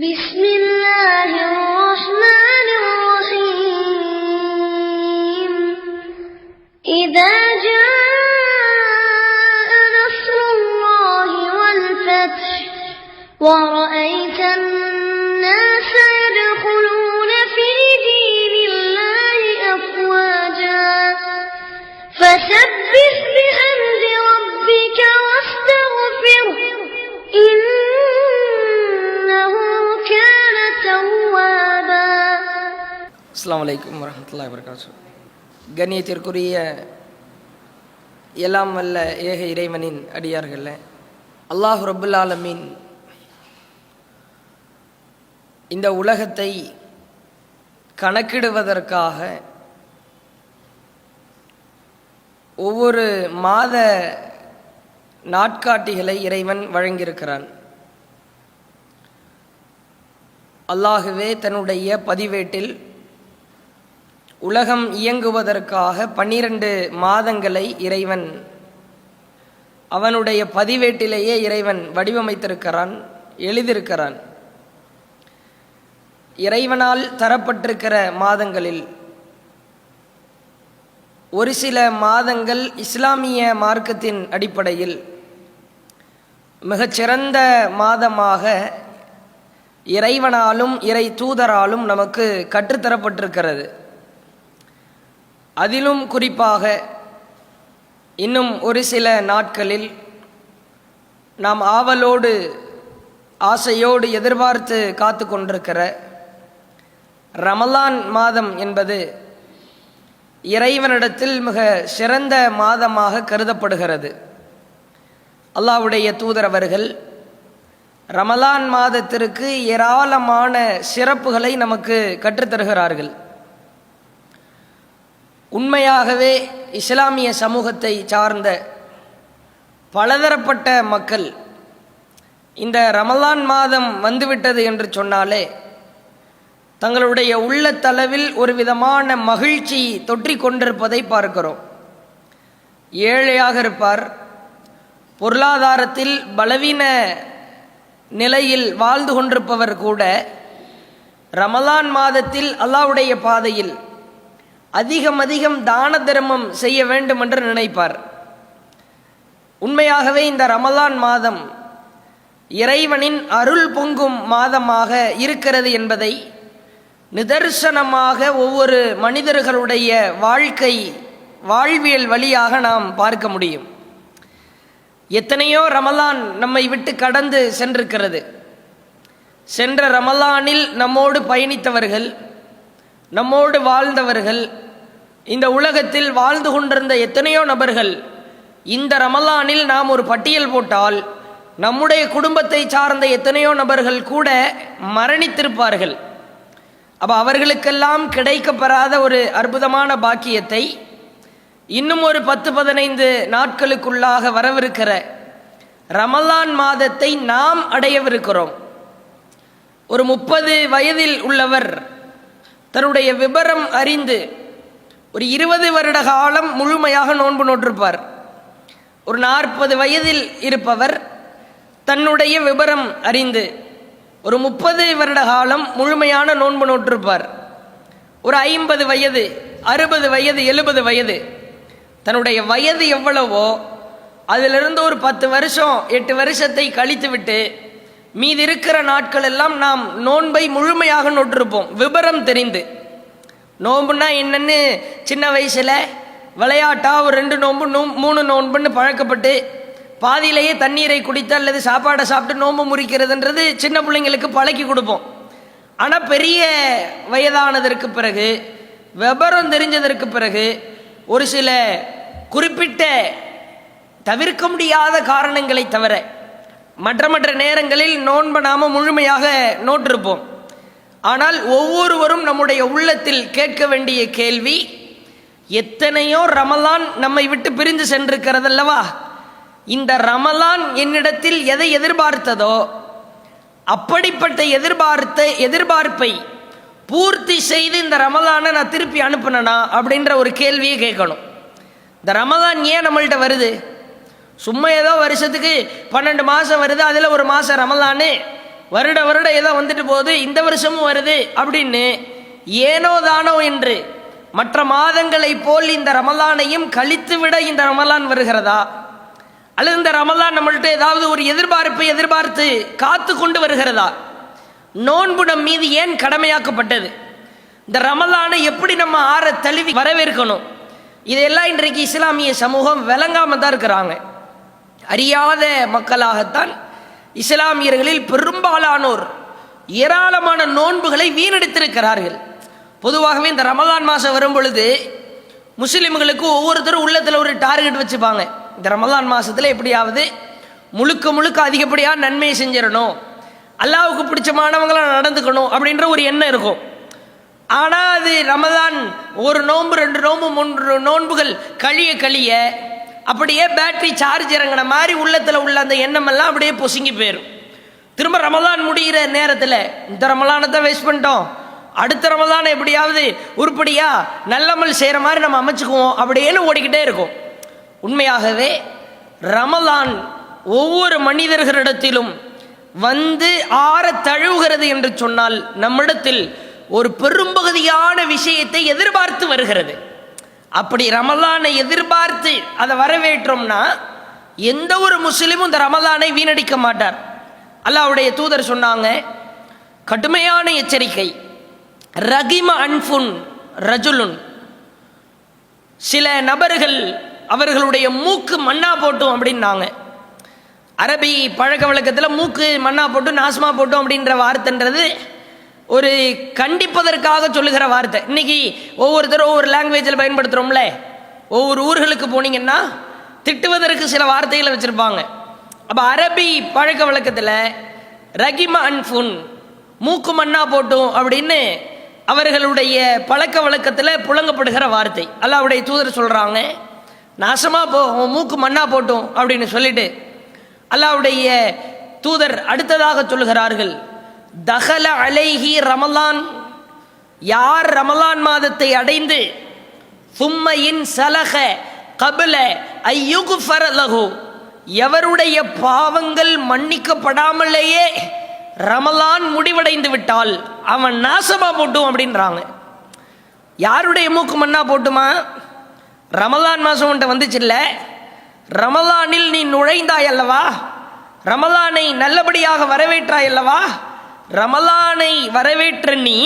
بسم الله الرحمن الرحيم إذا جاء نصر الله والفتح ورأيت الناس يدخلون في دين الله أفواجا فسبح بحمد ربك واستغفره إنه كان توابا. அஸ்ஸலாமு அலைக்கும் வரஹ்மத்துல்லாஹி வபரகாத்துஹு. கண்ணியத்திற்குரிய எல்லாம் வல்ல ஏக இறைவனின் அடியார்கள, அல்லாஹ் ரப்புல் ஆலமீன் இந்த உலகத்தை கணக்கிடுவதற்காக ஒவ்வொரு மாத நாட்காட்டிகளை இறைவன் வழங்கியிருக்கிறான். அல்லாஹுவே தன்னுடைய பதிவேட்டில் உலகம் இயங்குவதற்காக 12 மாதங்களை இறைவன் அவனுடைய பதிவேட்டிலேயே இறைவன் வடிவமைத்திருக்கிறான், எழுதியிருக்கிறான். இறைவனால் தரப்பட்டிருக்கிற மாதங்களில் ஒரு சில மாதங்கள் இஸ்லாமிய மார்க்கத்தின் அடிப்படையில் மிகச்சிறந்த மாதமாக இறைவனாலும் இறை தூதராலும் நமக்கு கற்றுத்தரப்பட்டிருக்கிறது. அதிலும் குறிப்பாக இன்னும் ஒரு சில நாட்களில் நாம் ஆவலோடு ஆசையோடு எதிர்பார்த்து காத்து கொண்டிருக்கிற ரமலான் மாதம் என்பது இறைவனிடத்தில் மிக சிறந்த மாதமாக கருதப்படுகிறது. அல்லாஹ்வுடைய தூதர் அவர்கள் ரமலான் மாதத்திற்கு ஏராளமான சிறப்புகளை நமக்கு கற்றுத்தருகிறார்கள். உண்மையாகவே இஸ்லாமிய சமூகத்தை சார்ந்த பலதரப்பட்ட மக்கள் இந்த ரமலான் மாதம் வந்துவிட்டது என்று சொன்னாலே தங்களுடைய உள்ளத்தளவில் ஒரு விதமான மகிழ்ச்சி தொற்றிக் கொண்டிருப்பதை பார்க்கிறோம். ஏழையாக இருப்பார், பொருளாதாரத்தில் பலவீன நிலையில் வாழ்ந்து கொண்டிருப்பவர் கூட ரமலான் மாதத்தில் அல்லாஹ்வுடைய பாதையில் அதிகம் தான தர்மம் செய்ய வேண்டும் என்று நினைப்பார். உண்மையாகவே இந்த ரமலான் மாதம் இறைவனின் அருள் பொங்கும் மாதமாக இருக்கிறது என்பதை நிதர்சனமாக ஒவ்வொரு மனிதர்களுடைய வாழ்வியல் வழியாக நாம் பார்க்க முடியும். எத்தனையோ ரமலான் நம்மை விட்டு கடந்து சென்றிருக்கிறது. சென்ற ரமலானில் நம்மோடு பயணித்தவர்கள், நம்மோடு வாழ்ந்தவர்கள், இந்த உலகத்தில் வாழ்ந்து கொண்டிருந்த எத்தனையோ நபர்கள் இந்த ரமலானில் நாம் ஒரு பட்டியல் போட்டால் நம்முடைய குடும்பத்தை சார்ந்த எத்தனையோ நபர்கள் கூட மரணித்திருப்பார்கள். அப்போ அவர்களுக்கெல்லாம் கிடைக்கப்பெறாத ஒரு அற்புதமான பாக்கியத்தை இன்னும் ஒரு 10-15 நாட்களுக்குள்ளாக வரவிருக்கிற ரமலான் மாதத்தை நாம் அடையவிருக்கிறோம். ஒரு 30 வயதில் உள்ளவர் தன்னுடைய விபரம் அறிந்து ஒரு 20 வருட காலம் முழுமையாக நோன்பு நோற்றிருப்பார். ஒரு 40 வயதில் இருப்பவர் தன்னுடைய விபரம் அறிந்து ஒரு 30 வருட காலம் முழுமையான நோன்பு நோற்றிருப்பார். ஒரு 50 வயது, 60 வயது, 70 வயது, தன்னுடைய வயது எவ்வளவோ அதிலிருந்து ஒரு 10 வருஷம் 8 வருஷத்தை கழித்துவிட்டு மீதி இருக்கிற நாட்கள் எல்லாம் நாம் நோன்பை முழுமையாக நோற்றிருப்போம். விபரம் தெரிந்து நோன்புன்னா என்னன்னு சின்ன வயசில் விளையாட்டா ஒரு 2 நோன்பு 3 நோன்புன்னு பழக்கப்பட்டு பாதியிலேயே தண்ணீரை குடித்து அல்லது சாப்பாடை சாப்பிட்டு நோன்பு முறிக்கிறதுன்றது சின்ன பிள்ளைங்களுக்கு பழக்கி கொடுப்போம். ஆனால் பெரிய வயதானதற்கு பிறகு, விபரம் தெரிஞ்சதற்கு பிறகு, ஒரு சில குறிப்பிட்ட தவிர்க்க முடியாத காரணங்களை தவிர மற்ற நேரங்களில் நோன்பை நாம முழுமையாக நோற்றிருப்போம். ஆனால் ஒவ்வொருவரும் நம்முடைய உள்ளத்தில் கேட்க வேண்டிய கேள்வி, எத்தனையோ ரமலான் நம்மை விட்டு பிரிந்து சென்றிருக்கிறதல்லவா, இந்த ரமலான் என்னிடத்தில் எதை எதிர்பார்த்ததோ அப்படிப்பட்ட எதிர்பார்ப்பை பூர்த்தி செய்து இந்த ரமலானை நான் திருப்பி அனுப்பினா அப்படின்ற ஒரு கேள்வியை கேட்கணும். இந்த ரமலான் ஏன் நம்மள்கிட்ட வருது? சும்மா ஏதோ வருஷத்துக்கு 12 மாதம் வருது, அதில் ஒரு மாதம் ரமலானு, வருட வருடம் ஏதோ வந்துட்டு போகுது, இந்த வருஷமும் வருது அப்படின்னு ஏனோ தானோ என்று மற்ற மாதங்களை போல் இந்த ரமலானையும் கழித்து விட இந்த ரமலான் வருகிறதா, அல்லது இந்த ரமலான் நம்மள்ட்ட ஏதாவது ஒரு எதிர்பார்ப்பை எதிர்பார்த்து காத்து கொண்டு வருகிறதா? நோன்பு நம் மீது ஏன் கடமையாக்கப்பட்டது? இந்த ரமலானை எப்படி நம்ம ஆற தழுவி வரவேற்கணும்? இதெல்லாம் இன்றைக்கு இஸ்லாமிய சமூகம் விளங்காம தான் இருக்கிறாங்க. அறியாத மக்களாகத்தான் இஸ்லாமியர்களில் பெரும்பாலானோர் ஏராளமான நோன்புகளை வீணடித்திருக்கிறார்கள். பொதுவாகவே இந்த ரமலான் மாதம் வரும் பொழுது முஸ்லிம்களுக்கு ஒவ்வொருத்தரும் உள்ளத்தில் ஒரு டார்கெட் வச்சுப்பாங்க. இந்த ரமலான் மாதத்தில் எப்படியாவது முழுக்க முழுக்க அதிகப்படியாக நன்மையை செஞ்சிடணும், அல்லாவுக்கு பிடிச்சமானவங்களாம் நடந்துக்கணும் அப்படின்ற ஒரு எண்ணம் இருக்கும். ஆனால் அது ரமலான் ஒரு நோன்பு 2 நோன்பு 3 நோன்புகள் கழிய கழிய அப்படியே பேட்டரி சார்ஜ் இறங்கின மாதிரி உள்ளத்தில் உள்ள அந்த எண்ணமெல்லாம் அப்படியே பொசுங்கி போயிடும். திரும்ப ரமலான் முடிகிற நேரத்தில் இந்த ரமலானை தான் வேஸ்ட் பண்ணிட்டோம், அடுத்த ரமலானை எப்படியாவது உருப்படியா நல்லமல் செய்கிற மாதிரி நம்ம அமைச்சுக்குவோம் அப்படின்னு ஓடிக்கிட்டே இருக்கும். உண்மையாகவே ரமலான் ஒவ்வொரு மனிதர்களிடத்திலும் வந்து ஆற தழுவுகிறது என்று சொன்னால் நம்மிடத்தில் ஒரு பெரும்பகுதியான விஷயத்தை எதிர்பார்த்து வருகிறது. அப்படி ரமலானை எதிர்பார்த்து அதை வரவேற்றோம்னா எந்த ஒரு முஸ்லிமும் இந்த ரமலானை வீணடிக்க மாட்டார். அல்லாஹ்வுடைய தூதர் சொன்னாங்க, கடுமையான எச்சரிக்கை, ரகிம அன்ஃபுன் ரஜுலுன், சில நபர்கள் அவர்களுடைய மூக்கு மண்ணா போட்டும் அப்படின்னாங்க. அரபி பழக்க வழக்கத்தில் மூக்கு மண்ணா போட்டும் நாசமா போட்டும் அப்படின்ற வார்த்தைன்றது ஒரு கண்டிப்பதற்காக சொல்லுகிற வார்த்தை. இன்னைக்கு ஒவ்வொருத்தரும் ஒவ்வொரு லாங்குவேஜில் பயன்படுத்துகிறோம்ல. ஒவ்வொரு ஊர்களுக்கு போனீங்கன்னா திட்டுவதற்கு சில வார்த்தைகளை வச்சுருப்பாங்க. அப்போ அரபி பழக்க வழக்கத்தில் ரகிம அன்ஃபுன், மூக்கு மண்ணா போட்டும் அப்படின்னு அவர்களுடைய பழக்க வழக்கத்தில் புழங்கப்படுகிற வார்த்தை. அல்லாஹ்வுடைய தூதர் சொல்கிறாங்க, நாசமாக போ, மூக்கு மண்ணா போட்டும் அப்படின்னு சொல்லிட்டு அல்லாஹ்வுடைய தூதர் அடுத்ததாக சொல்லுகிறார்கள், தகல அலைஹி ரமலான், யார் ரமலான் மாதத்தை அடைந்து சும்மையின் சலக கபல ஐயுகுஃபர லஹு, எவருடைய பாவங்கள் மன்னிக்கப்படாமலேயே ரமலான் முடிவடைந்து விட்டால் அவன் நாசமா போட்டும் அப்படின்றாங்க. யாருடைய மூக்கு மண்ணா போட்டுமா? ரமலான் மாதம் உன்ட்ட வந்துச்சுல்ல, ரமலானில் நீ நுழைந்தாய் அல்லவா, ரமலானை நல்லபடியாக வரவேற்றாய் அல்லவா, ரமலானை வரவேற்ற நீ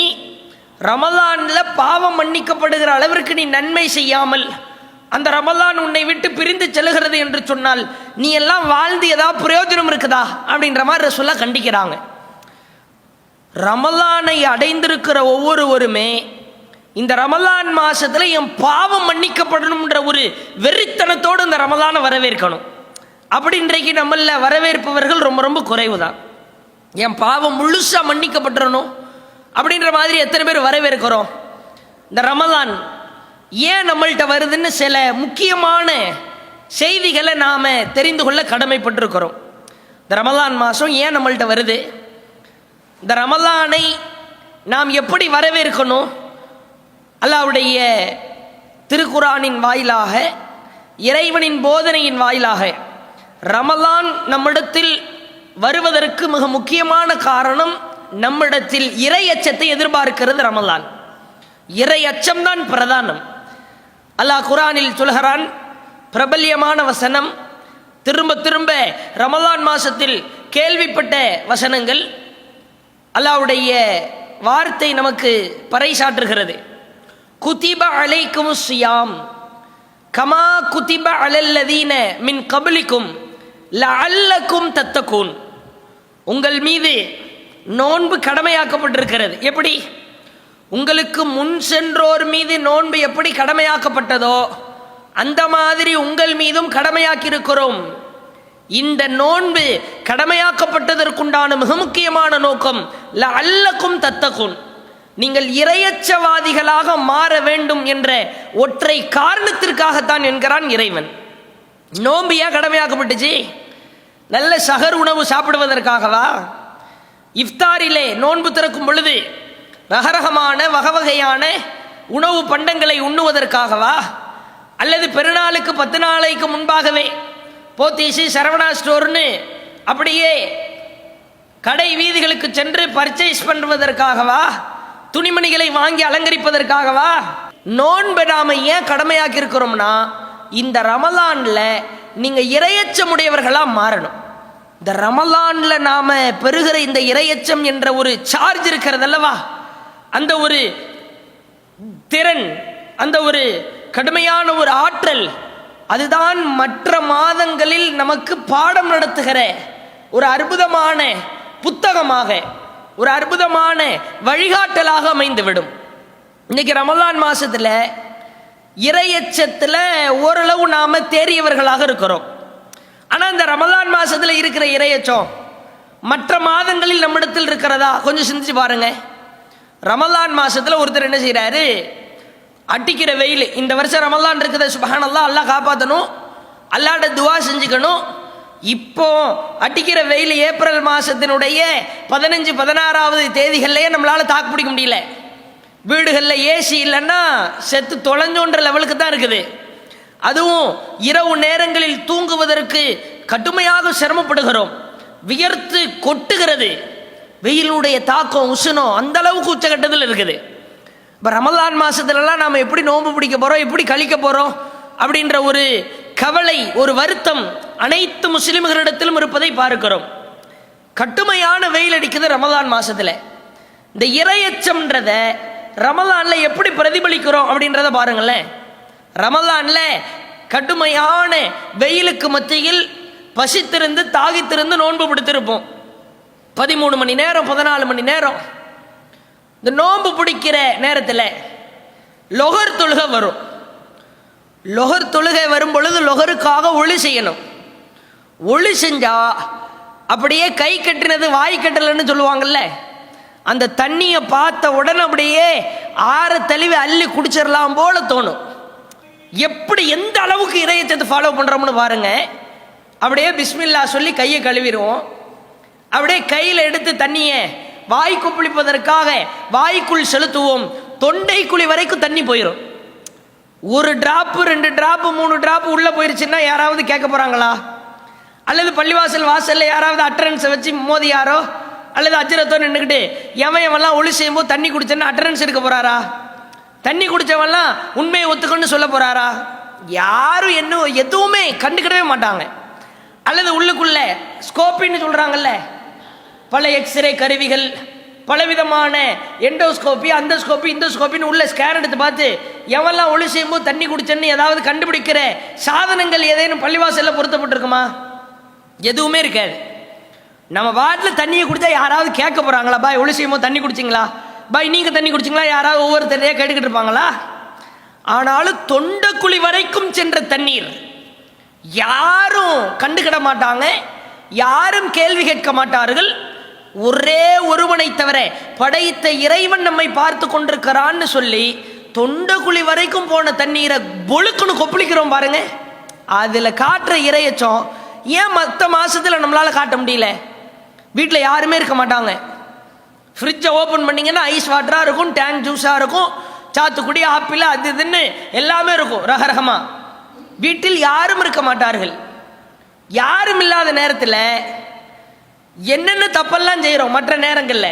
ரமலான்ல பாவம் மன்னிக்கப்படுகிற அளவிற்கு நீ நன்மை செய்யாமல் அந்த ரமலான் உன்னை விட்டு பிரிந்து செல்கிறது என்று சொன்னால் நீ எல்லாம் வாழ்ந்து ஏதாவது பிரயோஜனம் இருக்குதா அப்படின்ற மாதிரி ரசூலுல்லாஹ் கண்டிக்கிறாங்க. ரமலானை அடைந்திருக்கிற ஒவ்வொருவருமே இந்த ரமலான் மாசத்துல என் பாவம் மன்னிக்கப்படணும்ன்ற ஒரு வெறித்தனத்தோடு இந்த ரமலானை வரவேற்கணும். அப்படி இன்றைக்கு நம்மள வரவேற்பவர்கள் ரொம்ப ரொம்ப குறைவு தான். என் பாவம் முழுசா மன்னிக்கப்பட்டுறணும் அப்படின்ற மாதிரி எத்தனை பேர் வரவேற்கிறோம்? இந்த ரமலான் ஏன் நம்மள்கிட்ட வருதுன்னு சில முக்கியமான செய்திகளை நாம் தெரிந்து கொள்ள கடமைப்பட்டிருக்கிறோம். இந்த ரமலான் மாதம் ஏன் நம்மள்கிட்ட வருது, இந்த ரமலானை நாம் எப்படி வரவேற்கணும்? அல்லாஹ்வுடைய திருக்குரானின் வாயிலாக, இறைவனின் போதனையின் வாயிலாக ரமலான் நம்மிடத்தில் வருவதற்கு மிக முக்கியமான காரணம், நம்மிடத்தில் இறை அச்சத்தை எதிர்பார்க்கிறது ரமலான். இறை அச்சம்தான் பிரதானம். அல்லாஹ் குரானில் சொல்கிறான், பிரபல்யமான வசனம், திரும்ப திரும்ப ரமலான் மாசத்தில் கேள்விப்பட்ட வசனங்கள், அல்லாஹ்வுடைய வார்த்தை நமக்கு பறைசாற்றுகிறது. குதிப அலைக்குமுஸ் ஸியாம் கமா குதிப அலல்லதீன மின் கப்லிக்கும் லஅல்லக்கும் தத்தகூன், உங்கள் மீது நோன்பு கடமையாக்கப்பட்டிருக்கிறது. எப்படி? உங்களுக்கு முன் சென்றோர் மீது நோன்பு எப்படி கடமையாக்கப்பட்டதோ அந்த மாதிரி உங்கள் மீதும் கடமையாக்கி இருக்கிறோம். இந்த நோன்பு கடமையாக்கப்பட்டதற்குண்டான மிக முக்கியமான நோக்கம் லஅல்லக்கும் தத்தகூன், நீங்கள் இறையச்சவாதிகளாக மாற வேண்டும் என்ற ஒற்றை காரணத்திற்காகத்தான் என்கிறான் இறைவன். நோன்பு ஏன் கடமையாக்கப்பட்டுச்சு? நல்ல சகர் உணவு சாப்பிடுவதற்காகவா? இஃப்தாரிலே நோன்பு திறக்கும் பொழுது ரகரகமான வகவகையான உணவு பண்டங்களை உண்ணுவதற்காகவா? அல்லது பெருநாளுக்கு 10 நாளைக்கு முன்பாகவே போத்தீஸு, சரவணா ஸ்டோர்னு அப்படியே கடை வீதிகளுக்கு சென்று பர்ச்சேஸ் பண்ணுவதற்காகவா? துணிமணிகளை வாங்கி அலங்கரிப்பதற்காகவா? நோன்பு நாம ஏன் கடமையாக்கி இருக்கிறோம்னா, இந்த ரமலான்ல நீங்க இரையச்சமுடையவர்களா மாறணும். இந்த ரமலான்ல நாம பெறுகிற இந்த இரையச்சம் என்ற ஒரு சார்ஜ் இருக்கிறது அல்லவா, அந்த ஒரு திறன், அந்த ஒரு கடுமையான ஒரு ஆற்றல், அதுதான் மற்ற மாதங்களில் நமக்கு பாடம் நடத்துகிற ஒரு அற்புதமான புத்தகமாக, ஒரு அற்புதமான வழிகாட்டலாக அமைந்துவிடும். இன்னைக்கு ரமலான் மாசத்துல இரையச்சத்துல ஓரளவு நாம தேறியவர்களாக இருக்கிறோம். ஆனா இந்த ரமலான் மாசத்துல இருக்கிற இரையச்சம் மற்ற மாதங்களில் நம்மிடத்தில் இருக்கிறதா? கொஞ்சம் சிந்திச்சு பாருங்க. ரமலான் மாசத்துல ஒருத்தர் என்ன செய்யறாரு, அடிக்கிற வெயில், இந்த வருஷம் ரமலான் இருக்குது, சுப்ஹானல்லாஹ், அல்லாஹ் காப்பாற்றணும், அல்லாஹ்ட்ட துவா செஞ்சுக்கணும். இப்போ அடிக்கிற வெயில் ஏப்ரல் மாசத்தினுடைய 15, 16வது தேதிகள்லயே நம்மளால தாக்கு பிடிக்க முடியல. வீடுகளில் ஏசி இல்லைன்னா செத்து தொலைஞ்சோன்ற லெவலுக்கு தான் இருக்குது. அதுவும் இரவு நேரங்களில் தூங்குவதற்கு கடுமையாக சிரமப்படுகிறோம். வியர்த்து கொட்டுகிறது. வெயிலுடைய தாக்கம், உஷ்ணம் அந்த அளவுக்கு உச்சகட்டத்தில் இருக்குது. இப்போ ரமலான் மாசத்துலலாம் நாம் எப்படி நோன்பு பிடிக்க போகிறோம், எப்படி கழிக்க போகிறோம் அப்படின்ற ஒரு கவலை, ஒரு வருத்தம் அனைத்து முஸ்லிம்களிடத்திலும் இருப்பதை பார்க்கிறோம். கடுமையான வெயில் அடிக்குது ரமலான் மாசத்துல. இந்த இரையச்சம்ன்றத ரமலான்ல எப்படி பிரதிபலிக்கிறோம் அப்படின்றத பாருங்களேன். ரமலான்ல கடுமையான வெயிலுக்கு மத்தியில் பசித்திருந்து தாகித்திருந்து நோன்பு பிடித்திருப்போம். 13 மணி நேரம், 14 மணி நேரம். இந்த நோன்பு பிடிக்கிற நேரத்தில் லொஹர் தொழுகை வரும். லொஹர் தொழுகை வரும் பொழுது லொஹருக்காக ஒளி செய்யணும். ஒளி செஞ்சா அப்படியே கை கட்டினது வாய் கட்டலன்னு சொல்லுவாங்கல்ல, அந்த தண்ணியை பார்த்த உடனே அப்படியே ஆற தெளிவை அள்ளி குடிச்சிடலாம் போல தோணும். எப்படி எந்த அளவுக்கு இறையச்சத்தை ஃபாலோ பண்றோம்னு பாருங்க. அப்படியே பிஸ்மில்லா சொல்லி கையை கழுவிடுவோம். அப்படியே கையில் எடுத்து தண்ணியை வாய்க்கு குளிப்பதற்காக வாய்க்குள் செலுத்துவோம். தொண்டை குழி வரைக்கும் தண்ணி போயிடும். ஒரு டிராப்பு, 2 டிராப்பு, 3 டிராப்பு உள்ள போயிருச்சுன்னா யாராவது கேட்க போறாங்களா? அல்லது பள்ளிவாசல் வாசல்ல யாராவது அட்டரன்ஸை வச்சு மோதியாரோ அல்லது அஜரத்தோ நின்றுக்கிட்டு எவன்லாம் ஒளி செய்யும் போது தண்ணி குடிச்சேன்னு அட்டரன்ஸ் எடுக்க போறாரா? தண்ணி குடிச்சவன்லாம் உண்மையை ஒத்துக்கொண்டு சொல்ல போறாரா? யாரும் என்ன எதுவுமே கண்டுக்கிடவே மாட்டாங்க. அல்லது உள்ளுக்குள்ள ஸ்கோப்பின்னு சொல்றாங்கல்ல, பல எக்ஸ்ரே கருவிகள், பலவிதமான எண்டோஸ்கோப்பி, அந்த ஸ்கோப்பி, இந்த ஸ்கோப்பின்னு உள்ள ஸ்கேன் எடுத்து பார்த்து எவெல்லாம் ஒளி செய்யும் போது தண்ணி குடிச்சேன்னு ஏதாவது கண்டுபிடிக்கிற சாதனங்கள் ஏதேனும் பள்ளிவாசல்ல பொருத்தப்பட்டிருக்குமா? எதுவுமே இருக்காது. நம்ம வாட்டில் தண்ணியை குடிச்சா யாராவது கேட்க போறாங்களா? பாய் ஒளி செய்யும் போது தண்ணி குடிச்சிங்களா, பாய் நீங்க தண்ணி குடிச்சிங்களா, யாராவது ஒவ்வொருத்தரையா கேட்டுக்கிட்டு இருப்பாங்களா? ஆனாலும் தொண்டக்குழி வரைக்கும் சென்ற தண்ணீர் யாரும் கண்டுக்கிட மாட்டாங்க, யாரும் கேள்வி கேட்க மாட்டார்கள். ஒரே ஒருவனை தவிர படைத்த இறைவன் நம்மை பார்த்து கொண்டிருக்கிறான்னு சொல்லி தொண்டக்குழி வரைக்கும் போன தண்ணீரை பொழுக்குன்னு கொப்பளிக்கிறோம் பாருங்க. அதுல காட்டுற இறையச்சம் ஏன் மற்ற மாசத்துல நம்மளால காட்ட முடியல? வீட்டில் யாருமே இருக்க மாட்டாங்க. ஃப்ரிட்ஜை ஓப்பன் பண்ணீங்கன்னா ஐஸ் வாட்டரா இருக்கும், டேங்க் ஜூஸா இருக்கும், சாத்துக்குடி, ஆப்பிள், அது இதுன்னு எல்லாமே இருக்கும் ரகரகமா. வீட்டில் யாரும் இருக்க மாட்டார்கள். யாரும் இல்லாத நேரத்தில் என்னென்ன தப்பெல்லாம் செய்கிறோம் மற்ற நேரங்களில்.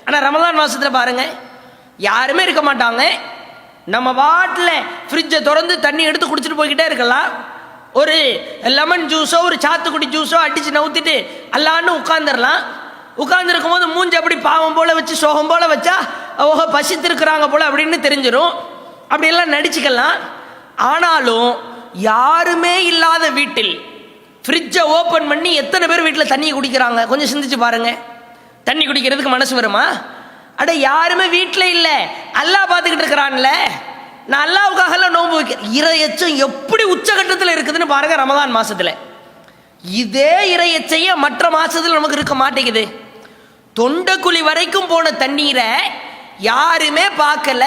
ஆனால் ரமலான் மாசத்துல பாருங்க, யாருமே இருக்க மாட்டாங்க. நம்ம வாட்டில் ஃப்ரிட்ஜை திறந்து தண்ணி எடுத்து குடிச்சிட்டு போய்கிட்டே இருக்கலாம். ஒரு லெமன் ஜூஸோ ஒரு சாத்துக்குடி ஜூஸோ அடிச்சு நவுத்திட்டு அல்லான்னு உட்கார்ந்துடலாம். உட்கார்ந்துருக்கும் போது மூஞ்சி அப்படி பாவம் போல வச்சு சோகம் போல வச்சா ஓஹோ பசித்திருக்கிறாங்க போல அப்படின்னு தெரிஞ்சிடும். அப்படியெல்லாம் நடிச்சுக்கலாம். ஆனாலும் யாருமே இல்லாத வீட்டில் ஃப்ரிட்ஜை ஓப்பன் பண்ணி எத்தனை பேர் வீட்டில் தண்ணியை குடிக்கிறாங்க? கொஞ்சம் சிந்திச்சு பாருங்க. தண்ணி குடிக்கிறதுக்கு மனசு வருமா? அட யாருமே வீட்டில் இல்லை, அல்லாஹ் பார்த்துக்கிட்டு இருக்கிறான்ல, நான் அல்லாஹ்வுக்காக நோன்பு வைக்க. இறையச்சம் எப்படி உச்சகட்டத்தில் இருக்குதுன்னு பாருங்க ரமலான் மாசத்துல. இதே இறையச்சைய மற்ற மாசத்துல நமக்கு இருக்க மாட்டேங்குது. தொண்டக்குழி வரைக்கும் போன தண்ணீரை யாருமே பார்க்கல,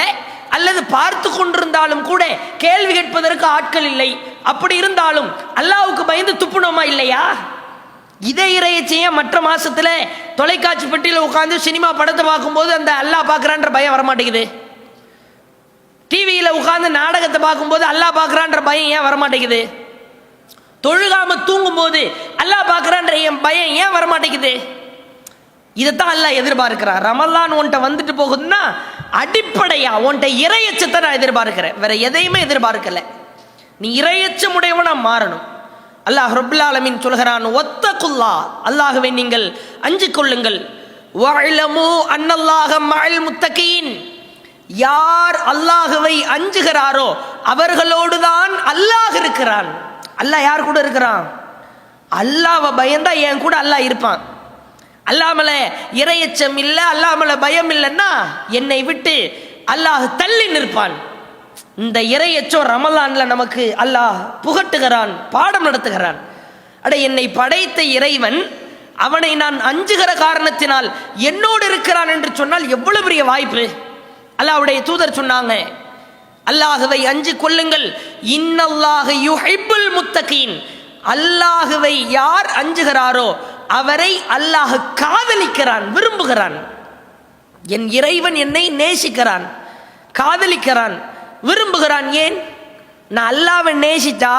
அல்லது பார்த்து கொண்டிருந்தாலும் கூட கேள்வி கேட்பதற்கு ஆட்கள் இல்லை. அப்படி இருந்தாலும் அல்லாஹ்வுக்கு பயந்து துப்புனோமா இல்லையா? இதே இறையச்சைய மற்ற மாசத்துல தொலைக்காட்சி பெட்டியில் உட்கார்ந்து சினிமா படத்தை பார்க்கும்போது அந்த அல்லாஹ் பார்க்கறான்ற பயம் வரமாட்டேங்குது. டிவியில் உட்கார்ந்து நாடகத்தை பார்க்கும்போது அல்லாஹ் பார்க்கறான்ற பயம் ஏன் வரமாட்டேங்குது? தொழுகாம தூங்கும் போது அல்லாஹ் பார்க்கறான்ற பயம் ஏன் வரமாட்டேங்குது? இதைத்தான் அல்லாஹ் எதிர்பார்க்கிறான். ரமலான் உன்கிட்ட வந்துட்டு போகுதுன்னா அடிப்படையா உன்கிட்ட இறையச்சத்தை நான் எதிர்பார்க்கிறேன், வேற எதையுமே எதிர்பார்க்கல. நீ இறையச்சம் உடையவனா மாறணும். அல்லாஹ் ரப்புல் ஆலமீன் சொல்கிறான், ஒத்தகுல்லா, அல்லாஹ்வை நீங்கள் அஞ்சிக் கொள்ளுங்கள். வஅலமு அன்னல்லாஹ மஅல் முத்தகீன், யார் அல்லாஹ்வை அஞ்சுகிறாரோ அவர்களோடுதான் அல்லாஹ் இருக்கிறான். அல்லாஹ் யார் கூட இருக்கிறான்? அல்லாஹ்வை பயந்தா என் கூட அல்லாஹ் இருப்பான். அல்லாமல இறையச்சம் இல்லை, அல்லாமல பயம் இல்லைன்னா என்னை விட்டு அல்லாஹ் தள்ளி நிற்பான். இந்த இறையச்சம் ரமலான்ல நமக்கு அல்லாஹ் புகட்டுகிறான், பாடம் நடத்துகிறான். அட, என்னை படைத்த இறைவன், அவனை நான் அஞ்சுகிற காரணத்தினால் என்னோடு இருக்கிறான் என்று சொன்னால் எவ்வளவு பெரிய வாய்ப்பு. அல்லாஹ்வுடைய தூதர் சொன்னாங்க, அல்லாஹ்வை அஞ்சிக் கொள்ளுங்கள், இன்னல்லாஹ யுஹிப்புல் முத்தகீன், அல்லாஹ்வை யார் அஞ்சுகிறாரோ அவரை அல்லாஹ் காதலிக்கிறான், விரும்புகிறான். என் இறைவன் என்னை நேசிக்கிறான், காதலிக்கிறான், விரும்புகிறான். ஏன்? நான் அல்லாஹ்வை நேசித்தா,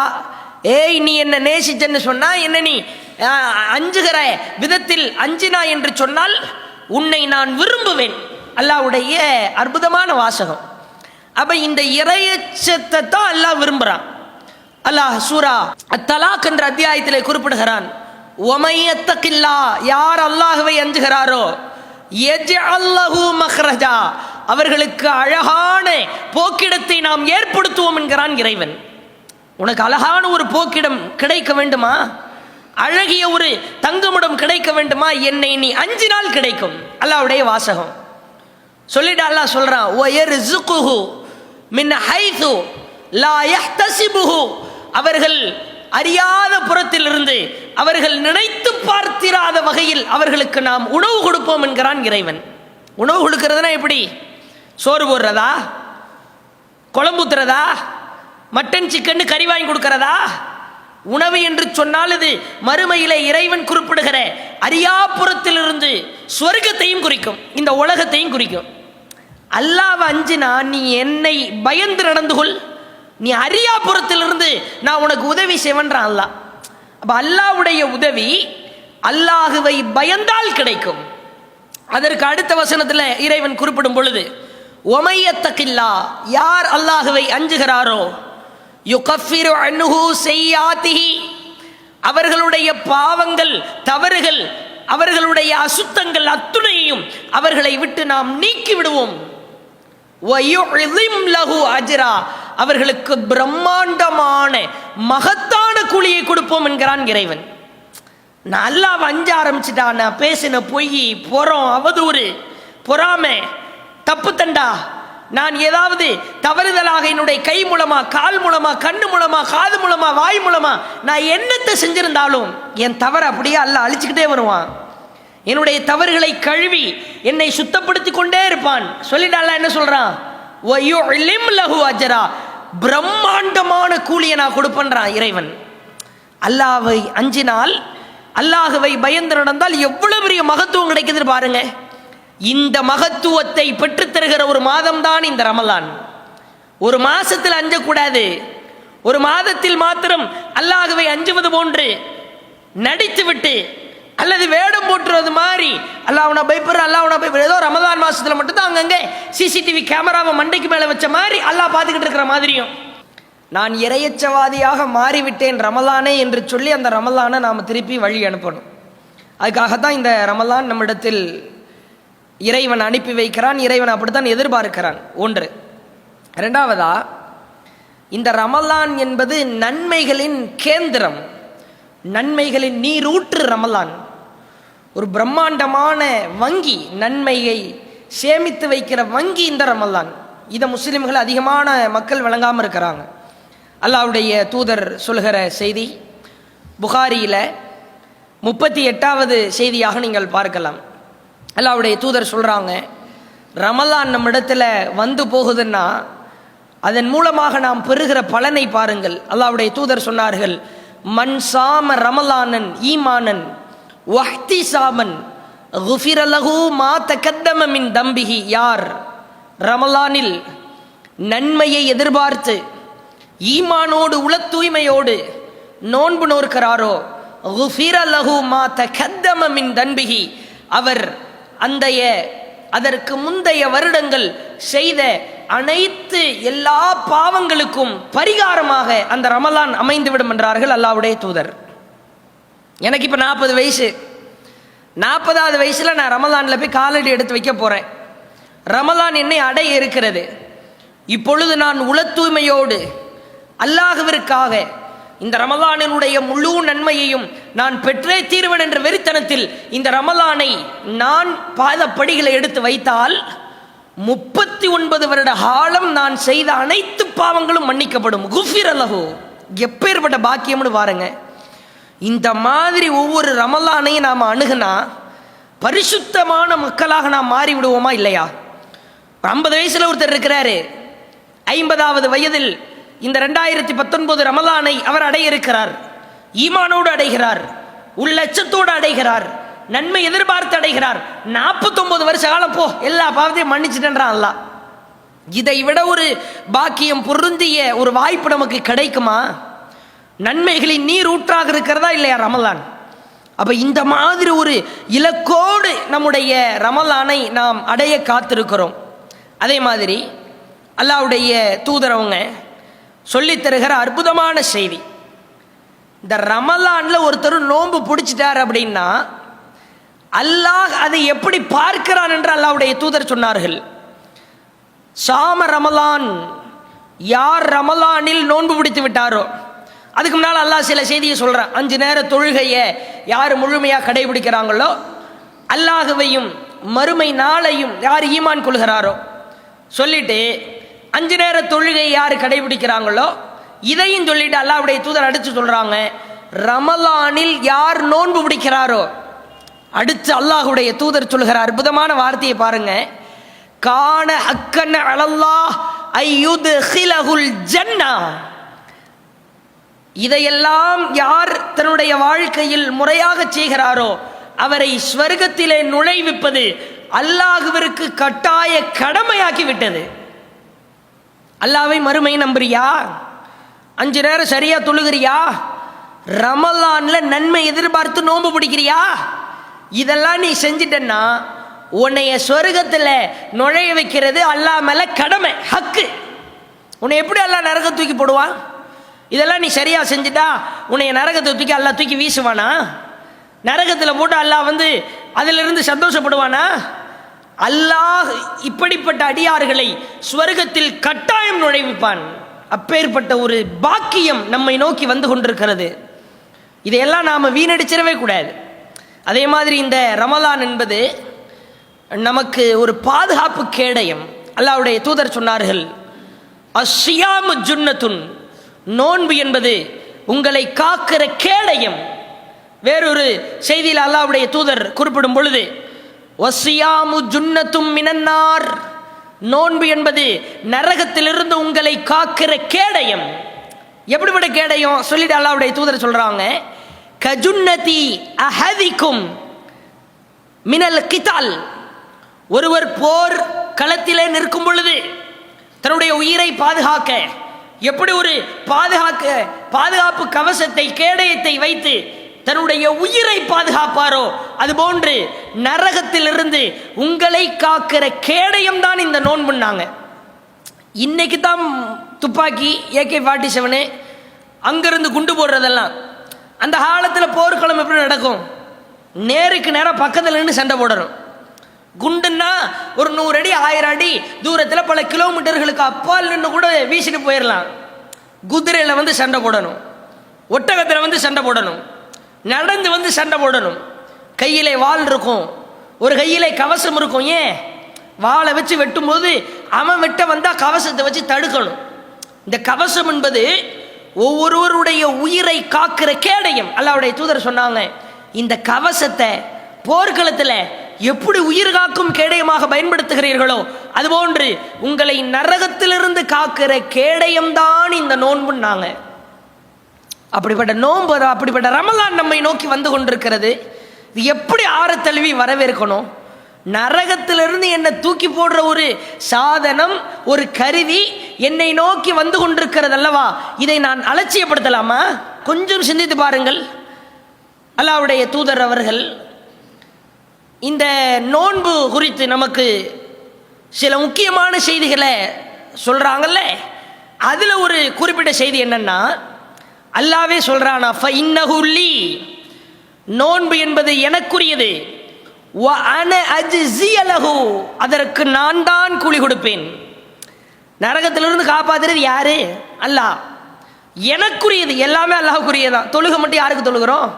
ஏய் நீ என்ன நேசிச்சன்னு சொன்னா, என்ன நீ அஞ்சுகிற விதத்தில் அஞ்சினா என்று சொன்னால் உன்னை நான் விரும்புவேன். அல்லாஹ்வுடைய அற்புதமான வாசகம். அப்ப இந்த இறையச்சத்தை தான் அல்லாஹ் விரும்புறான். அல்லாஹ் சூரா அத்-தலாக் என்ற அத்தியாயத்தில் குறிப்பிடுகிறான், ஒமையத்தகில்லா, யார் அல்லாஹ்வை அஞ்சுகிறாரோ யஜ்அல் லஹு மக்ரஜா, அவர்களுக்கு அழகான போக்கிடத்தை நாம் ஏற்படுத்துவோம் என்கிறான் இறைவன். உனக்கு அழகான ஒரு போக்கிடம் கிடைக்க வேண்டுமா, அழகிய ஒரு தங்குமிடம் கிடைக்க வேண்டுமா, என்னை நீ அஞ்சினால் கிடைக்கும். அல்லாஹ்வுடைய வாசகம். சொல்லிட்டு அல்லாஹ் சொல்றான், வயர்ஸுகுஹு மின் ஹைது லா யஹ்தஸிபுஹு, அவர்கள் அறியாத புறத்திலிருந்து, அவர்கள் நினைத்து பார்த்திராத வகையில் அவர்களுக்கு நாம் உணவு கொடுப்போம் என்கிறான் இறைவன். உணவு கொடுக்கிறதுனா எப்படி? சோறு போடுறதா, குழம்பு ஊத்துறதா, மட்டன் சிக்கன் கறி வாங்கி கொடுக்கிறதா? உணவு என்று சொன்னால் இது மறுமையிலே இறைவன் குறிப்பிடுகிற அறியாப்புறத்திலிருந்து சொர்க்கத்தையும் குறிக்கும், இந்த உலகத்தையும் குறிக்கும். அல்லாஹ்வை அஞ்சினா நீ என்னை பயந்து நடந்து கொள், நீ அறியாப்புறத்திலிருந்து நான் உனக்கு உதவி செய்வன்றான் அல்லாஹ். அப்ப அல்லாஹ்வுடைய உதவி அல்லாஹ்வை பயந்தால் கிடைக்கும். அதற்கு அடுத்த வசனத்தில் இறைவன் குறிப்பிடும் பொழுது, ஒமையத்தகில்லா, யார் அல்லாஹ்வை அஞ்சுகிறாரோ யுகஃபிரு அன்ஹு ஸய்யாத்திஹி, அவர்களுடைய பாவங்கள், தவறுகள், அவர்களுடைய அசுத்தங்கள் அத்துணையையும் அவர்களை விட்டு நாம் நீக்கி விடுவோம். வயுஇஸிம் லஹு அஜ்ரா, அவர்களுக்கு பிரம்மாண்டமான மகத்தான கூலியை கொடுப்போம் என்கிறான் இறைவன். நான் அல்லாஹ்வை அஞ்ச ஆரம்பிச்சுட்டா, நான் பேசின பொய், புறம், அவதூறு, பொறாமை, தப்பு தண்டா, நான் ஏதாவது தவறுதலாக என்னுடைய கை மூலமா, கால் மூலமா, கண்ணு மூலமா, காது மூலமா, வாய் மூலமா நான் என்னத்தை செஞ்சிருந்தாலும் என் தவறு அப்படியே அல்லாஹ் அழிச்சுக்கிட்டே வருவான். என்னுடைய தவறுகளை கழுவி என்னை சுத்தப்படுத்தி கொண்டே இருப்பான். சொல்லிட்டு அல்லாஹ் என்ன சொல்றான்? வயுஇலிம் லஹு அஜ்ரா, பிரம்மாண்டமான கூலியை நான் கொடுப்பேன்றான் இறைவன். அல்லாஹ்வை அஞ்சினால், அல்லாஹ்வை பயந்து நடந்தால் எவ்வளவு பெரிய மகத்துவம் கிடைக்குது பாருங்க. இந்த மகத்துவத்தை பெற்றுத் தருகிற ஒரு மாதம் தான் இந்த ரமலான். ஒரு மாசத்தில் அஞ்சக்கூடாது, ஒரு மாதத்தில் மாத்திரம் அல்லாஹ்வை அஞ்சுவது போன்று நடித்துவிட்டு அல்லது வேடம் போட்டுறது மாதிரி அல்லாஹ்வை பயப்படுற, அல்லாஹ்வை பயப்படுற, ஏதோ ரமலான் மாசத்துல மட்டும்தான் அங்கங்கே சிசிடிவி கேமராவை மண்டைக்கு மேலே வச்ச மாதிரி அல்லாஹ் பார்த்துக்கிட்டு இருக்கிற மாதிரியும், நான் இறையச்சவாதியாக மாறிவிட்டேன் ரமலானே என்று சொல்லி அந்த ரமலானை நாம் திருப்பி வழி அனுப்பணும். அதுக்காகத்தான் இந்த ரமலான் நம்மிடத்தில் இறைவன் அனுப்பி வைக்கிறான். இறைவன் அப்படித்தான் எதிர்பார்க்கிறான். ஒன்று. இரண்டாவதா, இந்த ரமலான் என்பது நன்மைகளின் கேந்திரம், நன்மைகளின் நீரூற்று ரமலான். ஒரு பிரம்மாண்டமான வங்கி, நன்மையை சேமித்து வைக்கிற வங்கி இந்த ரமலான். இதை முஸ்லிம்கள் அதிகமான மக்கள் வழங்காமல் இருக்கிறாங்க. அல்லாஹ்வுடைய தூதர் சொல்கிற செய்தி புகாரியில் 38வது செய்தியாக நீங்கள் பார்க்கலாம். அல்லாஹ்வுடைய தூதர் சொல்கிறாங்க, ரமலான் நம்ம இடத்துல வந்து போகுதுன்னா அதன் மூலமாக நாம் பெறுகிற பலனை பாருங்கள். அல்லாஹ்வுடைய தூதர் சொன்னார்கள், மன் சாம ரமலானன் ஈமானன் வஹ்திசாமன் குஃபிர லஹு மா தகத்தம மின் தம்பிஹி, யார் ரமலானில் நன்மையை எதிர்பார்த்து ஈமானோடு உள தூய்மையோடு நோன்பு நோக்கிறாரோ குஃபிர லஹு மா தகத்தம மின் தம்பிஹி, அவர் அதற்கு முந்தைய வருடங்கள் செய்த அனைத்து எல்லா பாவங்களுக்கும் பரிகாரமாக அந்த ரமலான் அமைந்துவிடும் என்றார்கள் அல்லாஹ்வுடைய தூதர். எனக்கு இப்போ 40 வயசு. 40வது வயசில் நான் ரமலானில் போய் காலடி எடுத்து வைக்க போகிறேன். ரமலான் என்னை அடைய இருக்கிறது. இப்பொழுது நான் உள தூய்மையோடு அல்லாஹ்விற்காக இந்த ரமலானினுடைய முழு நன்மையையும் நான் பெற்றே தீர்வேன் என்ற வெறித்தனத்தில் இந்த ரமலானை நான் பாதப்படிகளை எடுத்து வைத்தால் 39 வருட காலம் நான் செய்த அனைத்து பாவங்களும் மன்னிக்கப்படும். குஃபிர் லஹு. எப்பேற்பட்ட பாக்கியம்னு பாருங்க. இந்த மாதிரி ஒவ்வொரு ரமலானையும் நாம் அணுகுனா பரிசுத்தமான மக்களாக நாம் மாறி விடுவோமா இல்லையா? 50 வயசுல ஒருத்தர் இருக்கிறாரு. 50வது வயதில் இந்த 2019 ரமலானை அவர் அடைய இருக்கிறார். ஈமானோடு அடைகிறார், உள்ளச்சத்தோடு அடைகிறார், நன்மை எதிர்பார்த்து அடைகிறார். 49 வருஷ காலம் போ எல்லா பாவத்தையும் மன்னிச்சுட்டேன்றான் அல்லாஹ். இதை விட ஒரு பாக்கியம் பொருந்திய ஒரு வாய்ப்பு நமக்கு கிடைக்குமா? நன்மைகளின் நீர் ஊற்றாக இருக்கிறதா இல்லையா ரமலான்? அப்ப இந்த மாதிரி ஒரு இலக்கோடு நம்முடைய ரமலானை நாம் அடைய காத்திருக்கிறோம். அதே மாதிரி அல்லாஹ்வுடைய தூதரவங்க சொல்லித் தருகிற அற்புதமான செய்தி, இந்த ரமலான்ல ஒருத்தர் நோன்பு பிடிச்சிட்டார் அப்படின்னா அல்லாஹ் அதை எப்படி பார்க்கிறான் என்று அல்லாஹ்வுடைய தூதர் சொன்னார்கள். சாம ரமலான், யார் ரமலானில் நோன்பு பிடித்து விட்டாரோ, அதுக்கு முன்னால் அல்லாஹ் சில செய்தியை சொல்றான். 5 நேர தொழுகையை யார் முழுமையாக கடைபிடிக்கிறாங்களோ, அல்லாஹுவையும் மறுமை நாளையும் யார் ஈமான் கொள்கிறாரோ சொல்லிட்டு 5 நேர தொழுகை யார் கடைபிடிக்கிறாங்களோ இதையும் சொல்லிட்டு அல்லாஹ்வுடைய தூதர் அடுத்து சொல்றாங்க, ரமலானில் யார் நோன்பு பிடிக்கிறாரோ, அடுத்து அல்லாஹ்வுடைய தூதர் சொல்கிற அற்புதமான வார்த்தையை பாருங்க, கான ஹக்கன் அலல்லாஹ் அய்யுத்ஹிலஹுல் ஜன்னா. இதையெல்லாம் யார் தன்னுடைய வாழ்க்கையில் முறையாக செய்கிறாரோ அவரை ஸ்வர்க்கத்திலே நுழைவிப்பது அல்லாஹ்விற்கு கட்டாய கடமையாக்கி விட்டது. அல்லாஹ்வை மறுமை நம்புறியா? 5 நேரம் சரியா தொழுகிறியா? ரமலான்ல நன்மை எதிர்பார்த்து நோன்பு பிடிக்கிறியா? இதெல்லாம் நீ செஞ்சிட்டன்னா உன்னைய சொர்க்கத்துல நுழைய வைக்கிறது அல்லாஹ் மேல கடமை, ஹக்கு. உன்னை எப்படி அல்லாஹ் நரக தூக்கி போடுவான்? இதெல்லாம் நீ சரியா செஞ்சுட்டா உன்னைய நரகத்தை தூக்கி அல்லாஹ் தூக்கி வீசுவானா? நரகத்தில் போட்டு அல்லாஹ் அதிலிருந்து சந்தோஷப்படுவானா? அல்லாஹ் இப்படிப்பட்ட அடியார்களை ஸ்வர்க்கத்தில் கட்டாயம் நுழைவிப்பான். அப்பேற்பட்ட ஒரு பாக்கியம் நம்மை நோக்கி வந்து கொண்டிருக்கிறது. இதையெல்லாம் நாம் வீணடிச்சிடவே கூடாது. அதே மாதிரி இந்த ரமலான் என்பது நமக்கு ஒரு பாதுகாப்பு கேடயம். அல்லாஹ்வுடைய தூதர் சொன்னார்கள், அஸ்ஸியாமு ஜுன்னத்துன், நோன்பு என்பது உங்களை காக்கிற கேடயம். வேறொரு செய்தியில் அல்லாஹ்வுடைய தூதர் குறிப்பிடும் பொழுது, வஸ்ஸியாமு ஜுன்னத்தும் மினன்னார், நோன்பு என்பது நரகத்திலிருந்து உங்களை காக்கிற கேடயம். எப்படிப்பட்ட கேடயம் சொல்லிட்டு அல்லாஹ்வுடைய தூதர் சொல்றாங்க, கஜுன்னதி அஹதிக்கும் மினல் கிதால், ஒருவர் போர் களத்திலே நிற்கும் பொழுது தன்னுடைய உயிரை பாதுகாக்க எப்படி ஒரு பாதுகாப்பு கவசத்தை கேடயத்தை வைத்து தன்னுடைய உயிரை பாதுகாப்பாரோ அதுபோன்று நரகத்திலிருந்து உங்களை காக்கிற கேடயம் தான் இந்த நோன்புன்னாங்க. இன்னைக்கு தான் துப்பாக்கி AK-47 அங்கிருந்து குண்டு போடுறதெல்லாம். அந்த காலத்தில் போர்க்களம் எப்படி நடக்கும்? நேருக்கு நேரம் பக்கத்தில் நின்று சண்டை போடணும். குண்டுன்னா ஒரு 100 அடி 1000 அடி தூரத்தில் பல கிலோமீட்டர்களுக்கு அப்பால் நின்று கூட வீசிட்டு போயிடலாம். குதிரையில் சண்டை போடணும், ஒட்டகத்தில் சண்டை போடணும், நடந்து சண்டை போடணும். கையிலே வாள் இருக்கும், ஒரு கையிலே கவசம் இருக்கும். ஏன்? வாளை வச்சு வெட்டும் போது அவன் வெட்ட வந்தா கவசத்தை வச்சு தடுக்கணும். இந்த கவசம் என்பது ஒவ்வொருவருடைய உயிரை காக்கிற கேடயம். அல்லாஹ்வுடைய தூதர் சொன்னாங்க, இந்த கவசத்தை போர்க்களத்தில் எப்படி உயிர் காக்கும் கேடயமாக பயன்படுத்துகிறீர்களோ அதுபோன்று உங்களை நரகத்திலிருந்து காக்கிற கேடயம்தான் இந்த நோன்புன்னாங்க. அப்படிப்பட்ட நோன்பு, அப்படிப்பட்ட ரமலான் நம்மை நோக்கி வந்து கொண்டிருக்கிறது. இது எப்படி ஆறத்தழுவி வரவேற்கணும்? நரகத்திலிருந்து என்னை தூக்கி போடுற ஒரு சாதனம், ஒரு கருவி என்னை நோக்கி வந்து கொண்டிருக்கிறது அல்லவா, இதை நான் அலட்சியப்படுத்தலாமா? கொஞ்சம் சிந்தித்து பாருங்கள். அல்லாஹ்வுடைய தூதர் அவர்கள் இந்த நோன்பு குறித்து நமக்கு சில முக்கியமான செய்திகளை சொல்றாங்கல்ல, அதுல ஒரு குறிப்பிட்ட செய்தி என்னன்னா, அல்லாவே சொல்றானா, ஃபஇன்னஹு லீ, நோன்பு என்பது எனக்குரியது, வ அன அஜ்ஸிய லஹு, அதற்கு நான் தான் கூலி கொடுப்பேன். நரகத்திலிருந்து காப்பாத்துறது யாரு? அல்லாஹ். எனக்குரியது, எல்லாமே அல்லாஹ்வுக்குரியதான். தொழுகை மட்டும் யாருக்கு தொழுகிறோம்?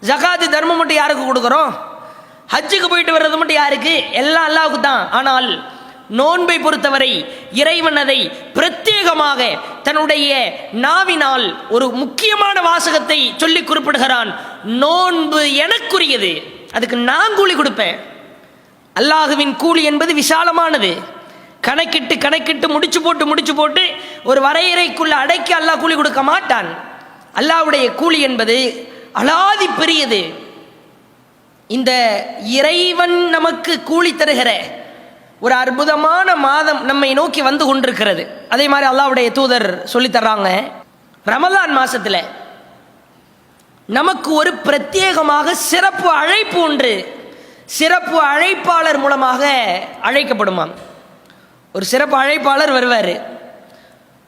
ஜகாத்து தர்மம் மட்டும் யாருக்கு கொடுக்குறோம்? ஹஜ்ஜுக்கு போயிட்டு வர்றது மட்டும் யாருக்கு? எல்லாம் அல்லாஹ்வுக்கு தான். ஆனால் நோன்பை பொறுத்தவரை இறைவன் அதை பிரத்யேகமாக தன்னுடைய நாவினால் ஒரு முக்கியமான வாசகத்தை சொல்லி குறிப்பிடுகிறான். நோன்பு எனக்குரியது, அதுக்கு நான் கூலி கொடுப்பேன். அல்லாஹுவின் கூலி என்பது விசாலமானது. கணக்கிட்டு கணக்கிட்டு முடிச்சு போட்டு ஒரு வரையறைக்குள்ள அடைக்க அல்லாஹ் கூலி கொடுக்க மாட்டான். அல்லாஹ்வுடைய கூலி என்பது அலாதி பெரியது. இந்த இறைவன் நமக்கு கூலி தருகிற ஒரு அற்புதமான மாதம் நம்மை நோக்கி வந்து கொண்டிருக்கிறது. அதே மாதிரி அல்லாஹ்வுடைய தூதர் சொல்லி தர்றாங்க, ரமலான் மாசத்துல நமக்கு ஒரு பிரத்யேகமாக சிறப்பு அழைப்பு ஒன்று, சிறப்பு அழைப்பாளர் மூலமாக அழைக்கப்படுமாம். ஒரு சிறப்பு அழைப்பாளர் வருவார்.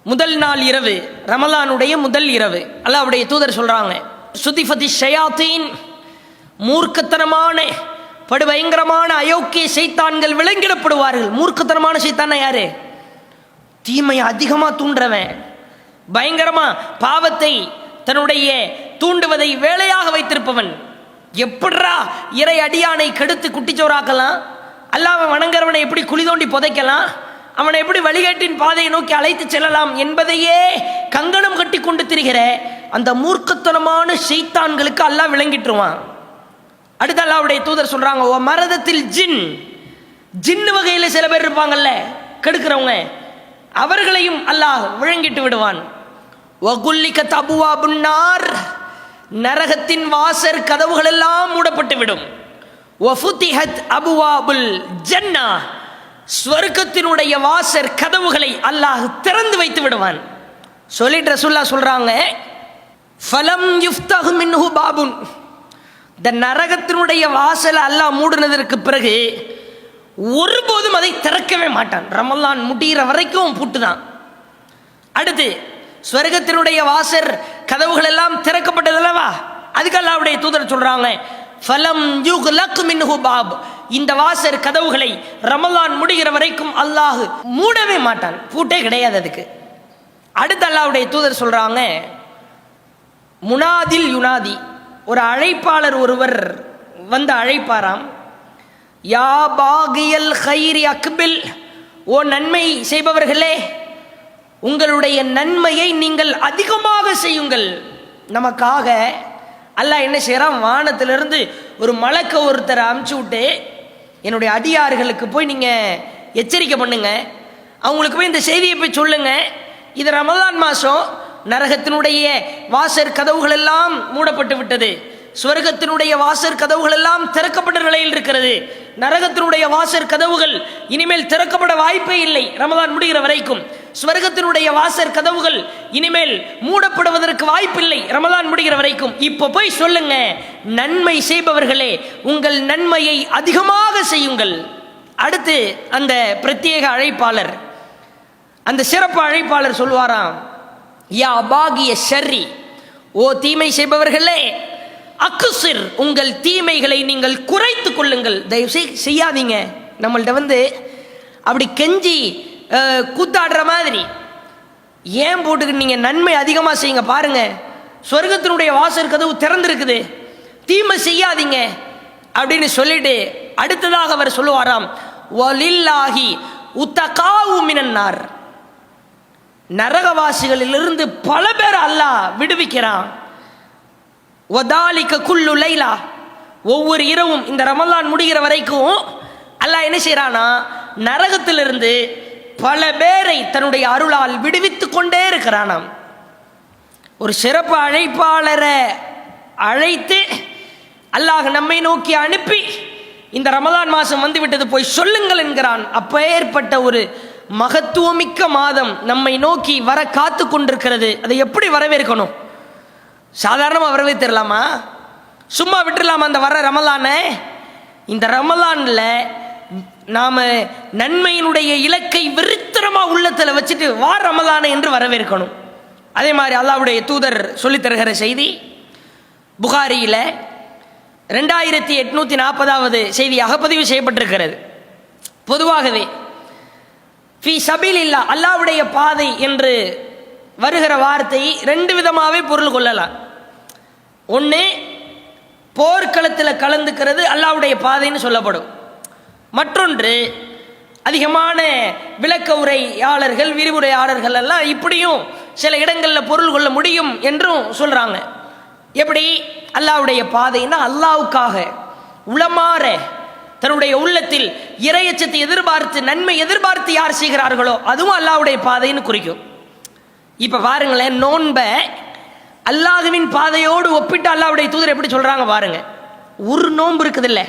முதல் நாள் இரவு, ரமலானுடைய முதல் இரவு, அல்லாஹ்வுடைய தூதர் சொல்றாங்க, சுதிஃபதி ஷயாத்தீன், மூர்க்கத்தனமான படுபயங்கரமான அயோக்கிய சைத்தான்கள் விலங்கிடப்படுவார்கள். மூர்க்கத்தனமான சைத்தான யாரு? தீமையை அதிகமா தூண்டுறவன், பயங்கரமா பாவத்தை தன்னுடைய தூண்டுவதை வேலையாக வைத்திருப்பவன். எப்படா இறை அடியானை கெடுத்து குட்டிச்சோறாக்கலாம், அல்லாஹ்வை வணங்குறவனை எப்படி குழி தோண்டி புதைக்கலாம், அவனை எப்படி வழிகாட்டின் பாதையை நோக்கி அழைத்து செல்லலாம் என்பதையே கங்கணம் கட்டி கொண்டு திரிகிற அந்த மூர்க்கத்தனமான சைத்தான்களுக்கு அல்லாஹ் விளங்கிட்டுருவான். அடுத்து அல்லாஹ்வுடைய தூதர் சொல்றாங்க, ஓ மரதத்தில் ஜின், ஜின்னு வகையில சில பேர் இருப்பாங்கல்ல கெடுக்கிறவங்க, அவர்களையும் அல்லாஹ் விளங்கிட்டு விடுவான். வகுல்லிகத் அபுவாபுன் நார், நரகத்தின் வாசர் கதவுகள் எல்லாம் மூடப்பட்டு விடும். வஃபுதிஹத் அபுவாபுல் ஜன்னா, ஸ்வர்க்கத்தினுடைய வாசர் கதவுகளை அல்லாஹ் திறந்து வைத்து விடுவான். சொல்லிட்டு ரசூலுல்லாஹ் சொல்றாங்க, ஃபலம் யுஃப்தஹு மின்ஹு பாபுன், இந்த நரகத்தினுடைய வாசல் அல்லாஹ் மூடினதற்கு பிறகு ஒருபோதும் அதை திறக்கவே மாட்டான். ரமலான் முடிகிற வரைக்கும் பூட்டுதான். அடுத்து ஸ்வர்க்கத்தினுடைய வாசர் கதவுகள் எல்லாம் திறக்கப்பட்டதல்லவா, அதுக்கு அல்லாஹ்வுடைய தூதர் சொல்றாங்க, ஃபலம் யுக்லக் மின்ஹு பாப், இந்த வாசர் கதவுகளை ரமலான் முடிகிற வரைக்கும் அல்லாஹ் மூடவே மாட்டான், பூட்டே கிடையாது அதுக்கு. அடுத்து அல்லாஹ்வுடைய தூதர் சொல்றாங்க, முனாதில் யுனாதி, ஒரு அழைப்பாளர் ஒருவர் வந்து அழைப்பாராம், யா பாகியல் கைரி அக்பில், ஓ நன்மை செய்பவர்களே, உங்களுடைய நன்மையை நீங்கள் அதிகமாக செய்யுங்கள். நமக்காக அல்லாஹ் என்ன செய்யறான், வானத்திலிருந்து ஒரு மலக்க ஒருத்தரை அமுச்சு விட்டு, என்னுடைய அடியார்களுக்கு போய் நீங்க எச்சரிக்கை பண்ணுங்க, அவங்களுக்கு போய் இந்த செய்தியை போய் சொல்லுங்க, இது ரமலான் மாசம், நரகத்தினுடைய வாசர் கதவுகள் எல்லாம் மூடப்பட்டு விட்டது, ஸ்வர்க்கத்தினுடைய வாசர் கதவுகள் எல்லாம் திறக்கப்பட்ட நிலையில் இருக்கிறது, நரகத்தினுடைய வாசர் கதவுகள் இனிமேல் திறக்கப்பட வாய்ப்பே இல்லை ரமலான் முடிகிற வரைக்கும், ஸ்வர்க்கத்தினுடைய வாசர் கதவுகள் இனிமேல் மூடப்படுவதற்கு வாய்ப்பில்லை ரமலான் முடிகிற வரைக்கும். இப்போ போய் சொல்லுங்க, நன்மை செய்பவர்களே உங்கள் நன்மையை அதிகமாக செய்யுங்கள். அடுத்து அந்த பிரத்யேக அழைப்பாளர், அந்த சிறப்பு அழைப்பாளர் சொல்வாராம், யா அபாகிய ஷர்ரி, ஓ தீமை செய்பவர்களே, அக்குசிர், உங்கள் தீமைகளை நீங்கள் குறைத்து கொள்ளுங்கள், தயவு செய்யாதீங்க. நம்மள்ட்ட வந்து அப்படி கெஞ்சி கூத்தாடுற மாதிரி ஏன் போட்டுக்கிட்டு நீங்க நன்மை அதிகமாக செய்யுங்க, பாருங்க சொர்க்கத்தினுடைய வாசல் கதவு திறந்திருக்குது, தீமை செய்யாதீங்க அப்படின்னு சொல்லிட்டு அடுத்ததாக அவர் சொல்லுவாராம், வலில்லாஹி உத்தகாவு மினன்னார், நரகவாசிகளிலிருந்து பல பேர் அல்லாஹ் விடுவிக்கிறான். வதாலிக குல்லு லைலா, ஒவ்வொரு இரவும் இந்த ரமலான் முடிகிற வரைக்கும் அல்லாஹ் என்ன செய்யறானா, நரகத்திலிருந்து பல பேரை தன்னுடைய அருளால் விடுவித்துக் கொண்டே இருக்கிறானாம். ஒரு சிறப்பு அழைப்பாளரை அழைத்து அல்லாஹ் நம்மை நோக்கி அனுப்பி இந்த ரமலான் மாசம் வந்து விட்டது போய் சொல்லுங்கள் என்கிறான். அப்பேற்பட்ட ஒரு மகத்துவமிக்க மாதம் நம்மை நோக்கி வர காத்து கொண்டிருக்கிறது. அதை எப்படி வரவேற்கணும்? சாதாரணமாக வரவேற்றிடலாமா? சும்மா விட்டுடலாமா அந்த வர ரமலானை? இந்த ரமலான்ல நாம நன்மையினுடைய இலக்கை விருத்தரமா உள்ளத்துல வச்சுட்டு வா ரமலானை என்று வரவேற்கணும். அதே மாதிரி அல்லாஹ்வுடைய தூதர் சொல்லித் தருகிற செய்தி புகாரியில 2840வது செய்தியாக பதிவு செய்யப்பட்டிருக்கிறது. பொதுவாகவே ஃபீ சபீலில்லாஹ் அல்லாஹ்வுடைய பாதை என்று வருகிற வார்த்தை ரெண்டு விதமாகவே பொருள் கொள்ளலாம். ஒன்று, போர்க்களத்தில் கலந்துக்கிறது அல்லாஹ்வுடைய பாதைன்னு சொல்லப்படும். மற்றொன்று, அதிகமான விளக்க உரையாளர்கள் விரிவுரையாளர்கள் எல்லாம் இப்படியும் சில இடங்களில் பொருள் கொள்ள முடியும் என்றும் சொல்றாங்க. எப்படி அல்லாஹ்வுடைய பாதைன்னா அல்லாஹ்வுக்காக உளமாற தன்னுடைய உள்ளத்தில் இறையச்சத்தை எதிர்பார்த்து நன்மை எதிர்பார்த்து யார் செய்கிறார்களோ அதுவும் அல்லாஹ்வுடைய பாதைன்னு குறிக்கும். இப்ப பாருங்களேன், நோன்பை அல்லாஹ்வின் பாதையோடு ஒப்பிட்டு அல்லாஹ்வுடைய தூதர் எப்படி சொல்றாங்க பாருங்க. ஒரு நோன்பு இருக்குது இல்ல,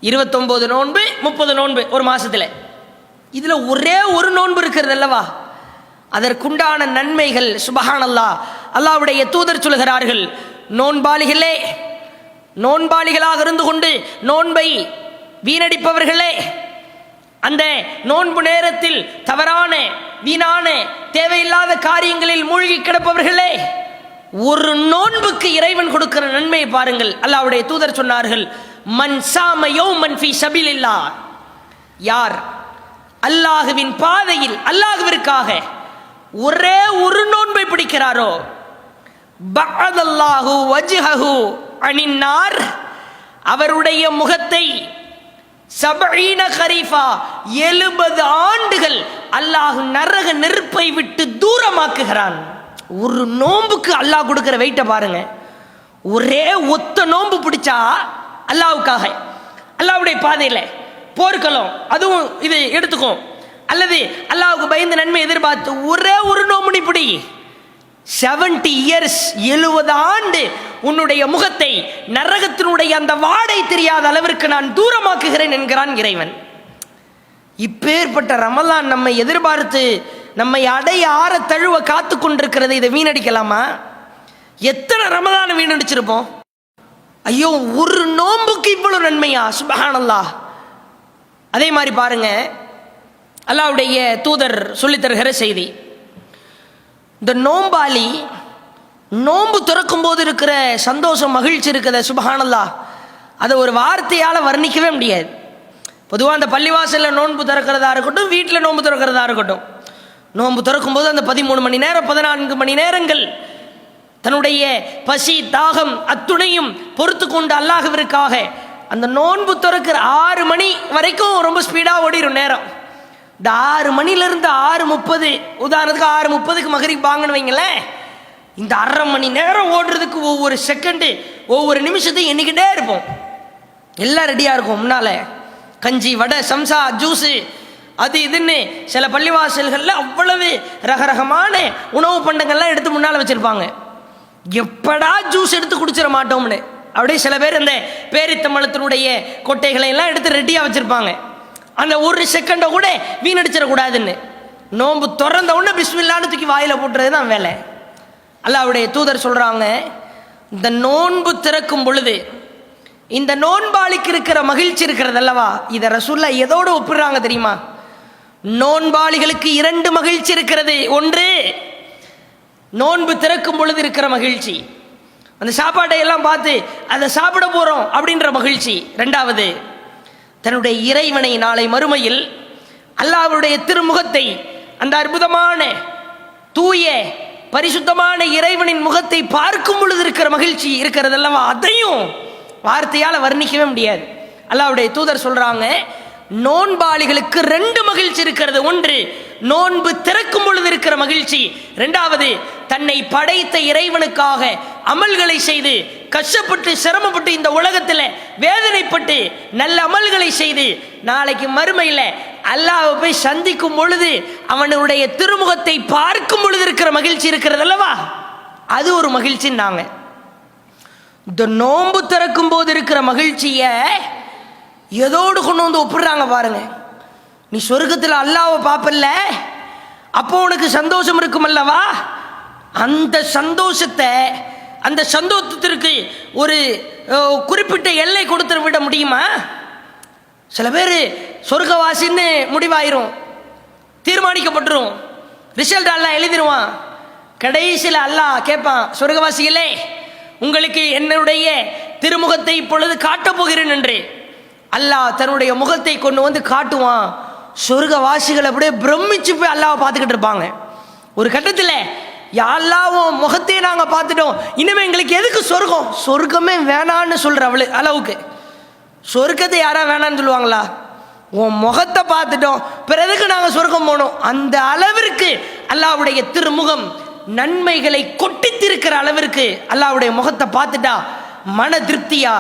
29 நோன்பு 30 நோன்பு ஒரு மாசத்துல, இதுல ஒரே ஒரு நோன்பு இருக்கிறது அல்லவா, அதற்குண்டான நன்மைகள் சுபஹானல்லாஹ். அல்லாஹ்வுடைய தூதர் சொல்கிறார்கள், நோன்பாளிகளே, நோன்பாளிகளாக இருந்து கொண்டு நோன்பை வீணடிப்பவர்களே, அந்த நோன்பு நேரத்தில் தவறான வீணான தேவையில்லாத காரியங்களில் மூழ்கி கிடப்பவர்களே, ஒரு நோன்புக்கு இறைவன் கொடுக்கிற நன்மையை பாருங்கள். அல்லாஹ்வுடைய தூதர் சொன்னார்கள், மன் சாம யௌமன் ஃபீ சபீலில்லாஹ், யார் அல்லாஹ்வின் பாதையில் அல்லாஹ்விற்காக ஒரே ஒரு நோன்பை பிடிக்கிறாரோ, பஅதல்லாஹு வஜ்ஹஹு அனின் நார், அவருடைய முகத்தை 70 கரீஃபா 70 ஆண்டுகள் அல்லாஹ் நரக நெருப்பை விட்டு தூரமாக்குகிறான். ஒரு நோன்புக்கு அல்லாஹ் கொடுக்கிற வெயிட்ட பாருங்க. ஒரே ஒத்த நோன்பு பிடிச்சா அல்லாஹ்வுக்காக அல்லாஹ்வுடைய பாதையில போர்க்களம் அதுவும் இது எடுத்துக்கும், அல்லது அல்லாஹ்வுக்கு பயந்து நன்மை எதிர்பார்த்து ஒரே ஒரு நோம்பு பிடி, 70 இயர்ஸ் 70 ஆண்டு உன்னுடைய முகத்தை நரகத்தினுடைய அந்த வாடை தெரியாத அளவிற்கு நான் தூரமாக்குகிறேன் என்கிறான் இறைவன். இப்பேற்பட்ட ரமலான் நம்மை எதிர்பார்த்து நம்மை அடைய ஆற தழுவ காத்து கொண்டிருக்கிறது. இதை வீணடிக்கலாமா? எத்தனை ரமலானை வீணடிச்சிருப்போம். ஐயோ, ஒரு நோன்புக்கு இவ்வளவு நன்மையா, சுப்ஹானல்லாஹ். அதே மாதிரி பாருங்க, அல்லாஹ்வுடைய தூதர் சொல்லித் தருகிற செய்தி, இந்த நோம்பாளி நோன்பு திறக்கும் போது இருக்கிற சந்தோஷம் மகிழ்ச்சி இருக்கிறத சுப்ஹானல்லாஹ், அதை ஒரு வார்த்தையால் வர்ணிக்கவே முடியாது. பொதுவாக அந்த பள்ளிவாசலில் நோன்பு திறக்கிறதா இருக்கட்டும், வீட்டில் நோன்பு திறக்கிறதா இருக்கட்டும், நோன்பு திறக்கும் போது அந்த 13 மணி நேரம் 14 மணி நேரங்கள் தன்னுடைய பசி தாகம் அத்துணையும் பொறுத்து கொண்டு அல்லாஹ்விற்காக அந்த நோன்பு திறக்கிற 6 மணி வரைக்கும் ரொம்ப ஸ்பீடாக ஓடிடும் நேரம். இந்த 6 மணிலிருந்து 6:30, உதாரணத்துக்கு 6:30க்கு மகரிப் வாங்கன்னு வைங்களேன், இந்த 1/2 மணி நேரம் ஓடுறதுக்கு ஒவ்வொரு செகண்டு ஒவ்வொரு நிமிஷத்தையும் எண்ணிக்கிட்டே இருப்போம். எல்லாம் ரெடியாக இருக்கும். முன்னால கஞ்சி வடை சம்சா ஜூஸு அது இதுன்னு சில பள்ளிவாசல்களில் அவ்வளவு ரகரகமான உணவு பண்டங்கள்லாம் எடுத்து முன்னால் வச்சுருப்பாங்க. எப்படா ஜூஸ் எடுத்து குடிச்சிட மாட்டோம்னு அப்படியே சில பேர் இந்த பேரித்தம்பழத்தினுடைய கொட்டைகளை எல்லாம் எடுத்து ரெடியாக வச்சுருப்பாங்க. அந்த ஒரு செகண்டை கூட வீணடிச்சிடக்கூடாதுன்னு நோன்பு திறந்த உடனே பிஸ்மில்லான்னு தூக்கி வாயில் போட்டுறது தான் வேலை. அல்லாஹ்வுடைய தூதர் சொல்கிறாங்க, இந்த நோன்பு திறக்கும் பொழுது இந்த நோன்பாளிக்கு இருக்கிற மகிழ்ச்சி இருக்கிறது அல்லவா, இதை ரசூலுல்லாஹ் எதோடு ஒப்பிடுறாங்க தெரியுமா? நோன்பாளிகளுக்கு 2 மகிழ்ச்சி இருக்கிறது. ஒன்று, நோன்பு திறக்கும் பொழுது இருக்கிற மகிழ்ச்சி, அந்த சாப்பாட்டை எல்லாம் பார்த்து அதை சாப்பிட போகிறோம் அப்படின்ற மகிழ்ச்சி. 2வது, தன்னுடைய இறைவனை நாளை மறுமையில் அல்லாஹ்வுடைய திருமுகத்தை, அந்த அற்புதமான தூய பரிசுத்தமான இறைவனின் முகத்தை பார்க்கும் பொழுது இருக்கிற மகிழ்ச்சி இருக்கிறது அல்லவா, அதையும் வார்த்தையால் வர்ணிக்கவே முடியாது. அல்லாஹ்வுடைய தூதர் சொல்றாங்க, நோன்பாளிகளுக்கு 2 மகிழ்ச்சி இருக்கிறது. ஒன்று, நோன்பு திறக்கும் பொழுது இருக்கிற மகிழ்ச்சி. 2வது, தன்னை படைத்த இறைவனுக்காக அமல்களை செய்து கஷ்டப்பட்டு சிரமப்பட்டு இந்த உலகத்தில் வேதனைப்பட்டு நல்ல அமல்களை செய்து நாளைக்கு மறுமையில் அல்லாஹ்வை போய் சந்திக்கும் பொழுது அவனுடைய திருமுகத்தை பார்க்கும் பொழுது இருக்கிற மகிழ்ச்சி இருக்கிறது அல்லவா, அது ஒரு மகிழ்ச்சின்னாங்க. இந்த நோன்பு திறக்கும் போது இருக்கிற மகிழ்ச்சியை எதோடு கொண்டு வந்து ஒப்பிடுறாங்க பாருங்க. நீ சொர்க்கத்தில் அல்லாஹ்வை பார்ப்பல்ல, அப்போ உனக்கு சந்தோஷம் இருக்கும் அல்லவா, அந்த சந்தோஷத்தை அந்த சந்தோஷத்திற்கு ஒரு குறிப்பிட்ட எல்லை கொடுத்து விட முடியுமா? சில பேர் சொர்க்கவாசின்னு முடிவாயிரும், தீர்மானிக்கப்பட்டுரும், ரிசல்ட் அல்லாஹ் எழுதிடுவான். கடைசியில் அல்லாஹ் கேட்பான், சொர்க்கவாசிகளே உங்களுக்கு என்னுடைய திருமுகத்தை இப்பொழுது காட்டப் போகிறேன் என்று அல்லாஹ் தன்னுடைய முகத்தை கொண்டு வந்து காட்டுவான். சொர்க்கவாசிகள் அப்படியே பிரமிச்சு போய் அல்லாஹ் பார்த்துக்கிட்டு இருப்பாங்க. ஒரு கட்டத்தில் யா அல்லாஹ் உன் முகத்தையே நாங்கள் பார்த்துட்டோம், இனிமேல் எங்களுக்கு எதுக்கு சொர்க்கம், சொர்க்கமே வேணான்னு சொல்கிற அளவுக்கு. சொர்க்கத்தை யாரா வேணான்னு சொல்லுவாங்களா? உன் முகத்தை பார்த்துட்டோம், பிறகு நாங்கள் சொர்க்கம் போனோம். அந்த அளவிற்கு அல்லாஹ்வுடைய திருமுகம் நன்மைகளை கொட்டித்திருக்கிற அளவிற்கு அல்லாஹ்வுடைய முகத்தை பார்த்துட்டா மன திருப்தியா,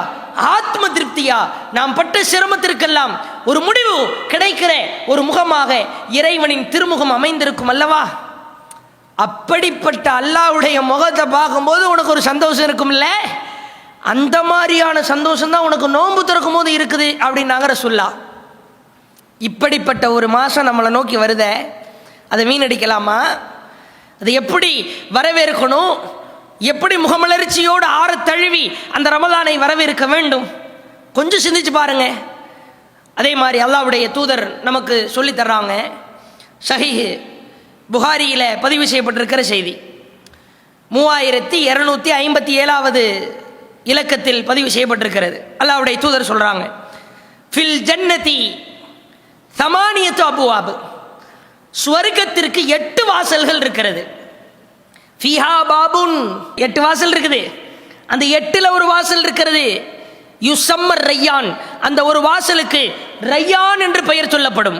ஆத்ம திருப்தியா, நாம் பட்ட சிரமத்திற்கெல்லாம் ஒரு முடிவு கிடைக்கிற ஒரு முகமாக இறைவனின் திருமுகம் அமைந்திருக்கும் அல்லவா? அப்படிப்பட்ட அல்லாஹ்வுடைய முகத்தை பார்க்கும்போது உனக்கு ஒரு சந்தோஷம் இருக்கும்ல, அந்த மாதிரியான சந்தோஷம் தான் உனக்கு நோன்பு திறக்கும் போது இருக்குது அப்படின்னாங்க ரசூலுல்லாஹ். இப்படிப்பட்ட ஒரு மாதம் நம்மளை நோக்கி வருத, அதை வீணடிக்கலாமா? அதை எப்படி வரவேற்கணும்? எப்படி முகமலர்ச்சியோடு ஆற தழுவி அந்த ரமலானை வரவேற்க வேண்டும்? கொஞ்சம் சிந்திச்சு பாருங்க. அதே மாதிரி அல்லாஹ்வுடைய தூதர் நமக்கு சொல்லி தர்றாங்க. சஹீஹ் புகாரியில் பதிவு செய்யப்பட்டிருக்கிற செய்தி 3257வது இலக்கத்தில் பதிவு செய்யப்பட்டிருக்கிறது. அல்லாஹ்வுடைய தூதர் சொல்றாங்க, ஃபில் ஜன்னதி சமானியத்து அபுவாப், ஸ்வர்க்கத்திற்கு 8 வாசல்கள் இருக்கிறது. ஃபீஹா பாபுன், 8 வாசல் இருக்குது. அந்த 8ல் ஒரு வாசல் இருக்கிறது. யுசம்மர் ரையான், அந்த ஒரு வாசலுக்கு ரையான் என்று பெயர் சொல்லப்படும்.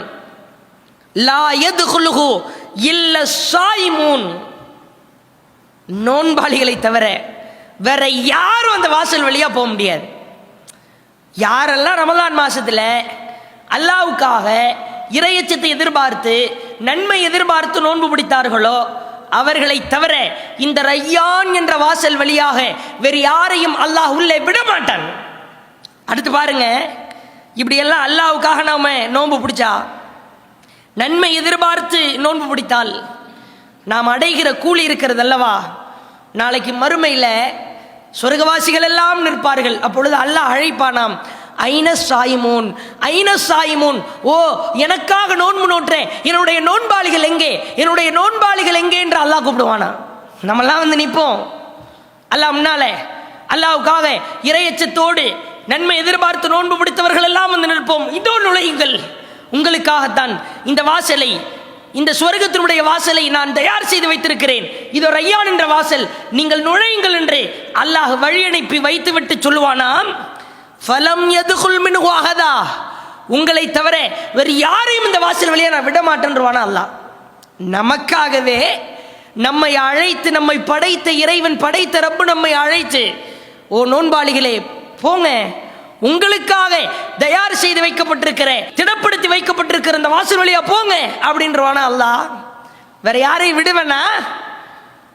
லா யத்குலுஹு இல்ல ஸாயிமூன், நோன்பாளிகளை தவிர வேற யாரும் அந்த வாசல் வழியா போக முடியாது. யாரெல்லாம் ரமலான் மாசத்துல அல்லாஹ்வுக்காக இறையச்சத்தை எதிர்பார்த்து நன்மை எதிர்பார்த்து நோன்பு பிடித்தார்களோ அவர்களை தவிர இந்த ரையான் என்ற வாசல் வழியாக வேறு யாரையும் அல்லாஹ் உள்ளே விட மாட்டான். அடுத்து பாருங்க, இப்படியெல்லாம் அல்லாஹ்வுக்காக நாம நோன்பு பிடிச்சா, நன்மை எதிர்பார்த்து நோன்பு பிடித்தால் நாம் அடைகிற கூலி இருக்கிறது அல்லவா? நாளைக்கு மறுமையில் சொர்க்கவாசிகள் எல்லாம் நிற்பார்கள். அப்பொழுது அல்லாஹ் அழைப்பானாம், ஐன சாயிமூன், ஐன சாயிமூன், ஓ எனக்காக நோன்பு நோற்றேன், என்னுடைய நோன்பாளிகள் எங்கே, என்னுடைய நோன்பாளிகள் எங்கே என்று அல்லாஹ் கூப்பிடுவானா. நம்மெல்லாம் வந்து நிற்போம் அல்லாஹ் முன்னால, அல்லாஹ்வுக்காக இறையச்சத்தோடு நன்மை எதிர்பார்த்து நோன்பு பிடித்தவர்கள் எல்லாம் வந்து நிற்போம். இதோ நுழையுங்கள், உங்களுக்காகத்தான் இந்த வாசலை, இந்த சுவர்க்கத்தினுடைய வாசலை நான் தயார் செய்து வைத்திருக்கிறேன், இதோ ரையான் என்ற வாசல், நீங்கள் நுழையுங்கள் என்று அல்லாஹ் வழி அனுப்பி வைத்துவிட்டு சொல்லுவானாம், ஃபலம் யதுகுல் மின்ஹு அஹதா, உங்களை தவிர வேறு யாரையும் இந்த வாசல் வழியா நான் விட மாட்டேன்றுவானா அல்லாஹ். நமக்காகவே நம்மை அழைத்து, நம்மை படைத்த இறைவன், படைத்த ரப்பு நம்மை அழைத்து, ஓ நோன்பாளிகளே போங்க, உங்களுக்காக தயார் செய்து வைக்கப்பட்டிருக்கிற, திடப்படுத்தி வைக்கப்பட்டிருக்கிற இந்த வாசல் வழியா போங்க அப்படின்றவானா அல்லாஹ். வேற யாரையும் விடுவேனா?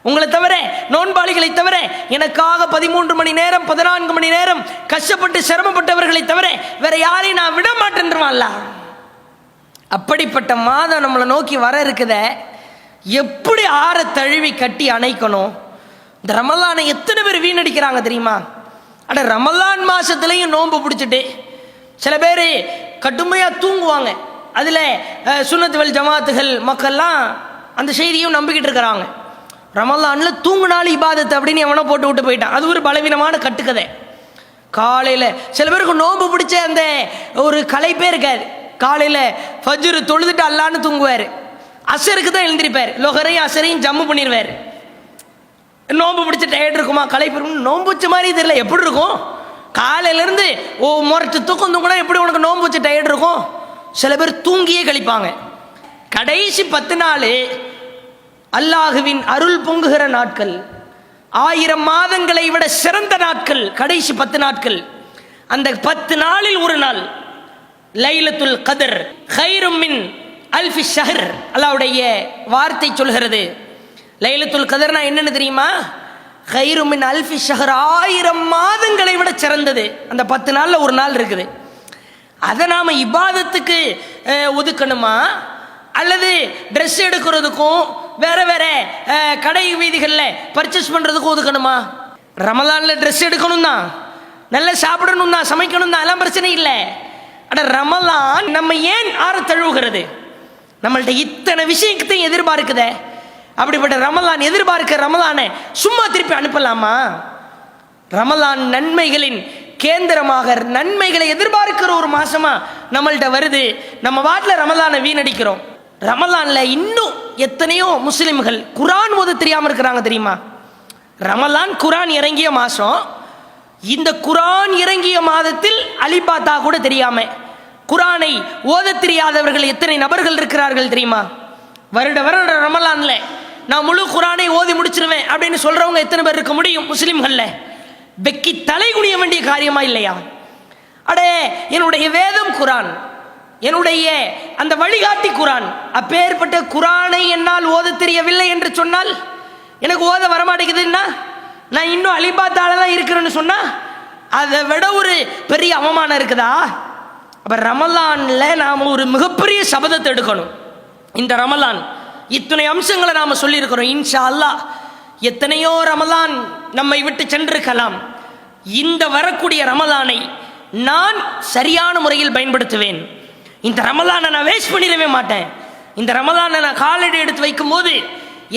உங்களை தவிர, நோன்பாளிகளை தவிர, எனக்காக 13 மணி நேரம் 14 மணி நேரம் கஷ்டப்பட்டு சிரமப்பட்டவர்களை தவிர வேற யாரையும் நான் விட மாட்டேன்றான் அல்லாஹ். அப்படிப்பட்ட மாதம் நம்மளை நோக்கி வர இருக்குத, எப்படி ஆற தழுவி கட்டி அணைக்கணும்? இந்த ரமலானை எத்தனை பேர் வீணடிக்கிறாங்க தெரியுமா? அட ரமலான் மாசத்துலையும் நோன்பு பிடிச்சிட்டு சில பேர் கடுமையாக தூங்குவாங்க. அதில் சுன்னத் வல் ஜமாத்துகள் மக்கள்லாம் அந்த செய்தியும் நம்பிக்கிட்டு இருக்கிறாங்க. ரமலான்ல தூங்குனாலும் இபாதத்து அப்படின்னு எவனோ போட்டு விட்டு போயிட்டான். அது ஒரு பலவீனமான கட்டுக்கதை. காலையில் சில பேருக்கு நோன்பு பிடிச்ச அந்த ஒரு களைப்பே இருக்காது. காலையில் ஃபஜ்ர் தொழுதுட்டு அல்லான்னு தூங்குவார், அசருக்கு தான் எழுந்திருப்பார், லொஹரையும் அசரையும் ஜம்மு பண்ணிடுவார். நோன்பு பிடிச்ச டயர்ட் இருக்குமா, களைப்பு இருக்கும், நோன்பு வச்ச மாதிரி தெரியல, எப்படி இருக்கும்? காலையிலேருந்து முறைச்சு தூக்கம் தூங்கினா எப்படி உனக்கு நோன்பு வச்ச டயர்ட் இருக்கும்? சில பேர் தூங்கியே கழிப்பாங்க. கடைசி 10 நாள் அல்லாஹுவின் அருள் பொங்குகிற நாட்கள், 1000 மாதங்களை விட சிறந்த நாட்கள் கடைசி 10 நாட்கள். அந்த 10 நாளில் ஒரு நாள் லைலத்துல் கத்ர் கைரும் மின் அல்ஃபி ஷஹர், அல்லாஹ்வுடைய வார்த்தை சொல்கிறது. லைலத்துல் கத்ர்னா என்னன்னு தெரியுமா? கைரும் மின் அல்ஃபி ஷஹர், 1000 மாதங்களை விட சிறந்தது. அந்த 10 நாளில் ஒரு நாள் இருக்குது. அதை நாம் இபாதத்துக்கு ஒதுக்கணுமா, அல்லது ட்ரெஸ் எடுக்கிறதுக்கும் வேற வேற கடை வீதிகளில் பர்ச்சேஸ் பண்ணுறதுக்கும் ஒதுக்கணுமா? ரமலானில் ட்ரெஸ் எடுக்கணும் தான், நல்லா சாப்பிடணும் தான், சமைக்கணும் தான், எல்லாம் பிரச்சனை இல்லை. அட ரமலான் நம்ம ஏன் ஆற தழுவுகிறது? நம்மள்ட்ட இத்தனை விஷயத்தையும் எதிர்பார்க்குதே, அப்படிப்பட்ட ரமலான் எதிர்பார்க்க ரமலானை சும்மா திருப்பி அனுப்பலாமா? ரமலான் நன்மைகளின் கேந்திரமாக, நன்மைகளை எதிர்பார்க்கிற ஒரு மாசமா நம்மள்ட்ட வருது. நம்ம வாட்டில் ரமலானை வீணடிக்கிறோம். ரமலான்ல இன்னும் எத்தனையோ முஸ்லிம்கள் குரான் ஓத தெரியாம இருக்கிறாங்க தெரியுமா? ரமலான் குரான் இறங்கிய மாசம். இந்த குரான் இறங்கிய மாதத்தில் அலிபாத்தா கூட தெரியாம குரானை ஓத தெரியாதவர்கள் எத்தனை நபர்கள் இருக்கிறார்கள் தெரியுமா? வருட வருட ரமலான்ல நான் முழு குரானை ஓதி முடிச்சிருவேன் அப்படின்னு சொல்றவங்க எத்தனை பேர் இருக்க முடியும் முஸ்லிம்கள்ல? வெக்கி தலை குனிய வேண்டிய காரியமா இல்லையா? அடே, என்னுடைய வேதம் குரான், என்னுடைய அந்த வழிகாட்டி குரான். அப்பேற்பட்ட குரானை என்னால் ஓத தெரியவில்லை என்று சொன்னால், எனக்கு ஓத வரமாட்டேங்குதுன்னா, நான் இன்னும் அலிபாத்தால தான் இருக்கிறேன்னு சொன்னா, அதை விட ஒரு பெரிய அவமானம் இருக்குதா? அப்ப ரமலான்ல நாம ஒரு மிகப்பெரிய சபதத்தை எடுக்கணும். இந்த ரமலான் இத்தனை அம்சங்களை நாம சொல்லி இருக்கிறோம். இன்ஷா அல்லாஹ் எத்தனையோ ரமலான் நம்மை விட்டு சென்றிருக்கலாம். இந்த வரக்கூடிய ரமலானை நான் சரியான முறையில் பயன்படுத்துவேன். இந்த ரமலானை நான் வேஸ்ட் பண்ணிடவே மாட்டேன். இந்த ரமலானை நான் காலடி எடுத்து வைக்கும் போது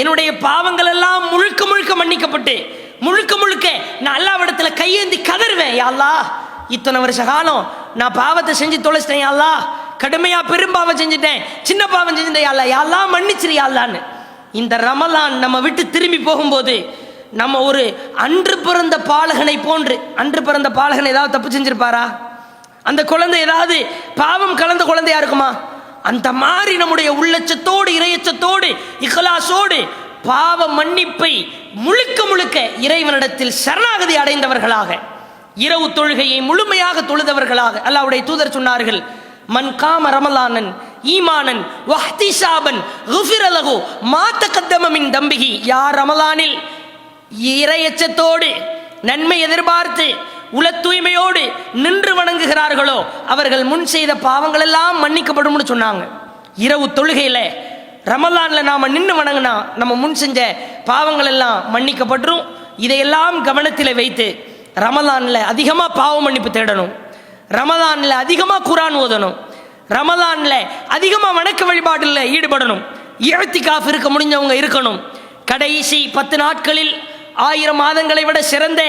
என்னுடைய பாவங்கள் எல்லாம் முழுக்க முழுக்க மன்னிக்கப்பட்டு முழுக்க முழுக்க நான் அல்லாஹ்விடத்துல கையேந்தி கதறுவேன். யா அல்லாஹ், இத்தனை வருஷ காலம் நான் பாவத்தை செஞ்சு தொலைச்சிட்டேன். யா அல்லாஹ், கடுமையா பெரும்பாவம் செஞ்சுட்டேன், சின்ன பாவம் செஞ்சுட்டேன். யா அல்லாஹ், யா அல்லாஹ் மன்னிச்சிரு யா அல்லாஹ்னு இந்த ரமலான் நம்ம விட்டு திரும்பி போகும்போது நம்ம ஒரு அன்று பிறந்த பாலகனை போன்று, அன்று பிறந்த பாலகன் ஏதாவது தப்பு செஞ்சிருப்பாரா? அந்த குழந்தை ஏதாவது பாவம் கலந்த குழந்தையா இருக்குமா? அந்த மாதிரி நம்முடைய உள்ளச்சத்தோடு, இறையச்சத்தோடு, இഖ்லாஸோடு பாவ மன்னிப்பை முழுக்க முழுக்க இறைவனிடத்தில் சரணாகதி அடைந்தவர்களாக, இரவு தொழுகையை முழுமையாக தொழுதவர்களாக அல்லாஹ்வுடைய தூதர் சொன்னார்கள், மன் காம ரமலானன் ஈமானன் வஹ்திசாபன் குஃபிர லஹு மா தகத்தம மின் தம்பிஹி. யார் ரமலானில் இறையச்சத்தோடு நன்மை எதிர்பார்த்து உல தூய்மையோடு நின்று வணங்குகிறார்களோ அவர்கள் முன் செய்த பாவங்கள் எல்லாம் மன்னிக்கப்படும் சொன்னாங்க. இரவு தொழுகையில ரமலான்ல நாம நின்று வணங்கினா நம்ம முன் செஞ்ச பாவங்கள் எல்லாம் மன்னிக்கப்படும். இதையெல்லாம் கவனத்தில் வைத்து ரமலான்ல அதிகமா பாவ மன்னிப்பு தேடணும், ரமலான்ல அதிகமா குரான் ஓதணும், ரமலான்ல அதிகமா வணக்க வழிபாடுல ஈடுபடணும். இஅ்திகாஃப் இருக்க முடிஞ்சவங்க இருக்கணும். கடைசி 10 நாட்களில் 1000 மாதங்களை விட சிறந்த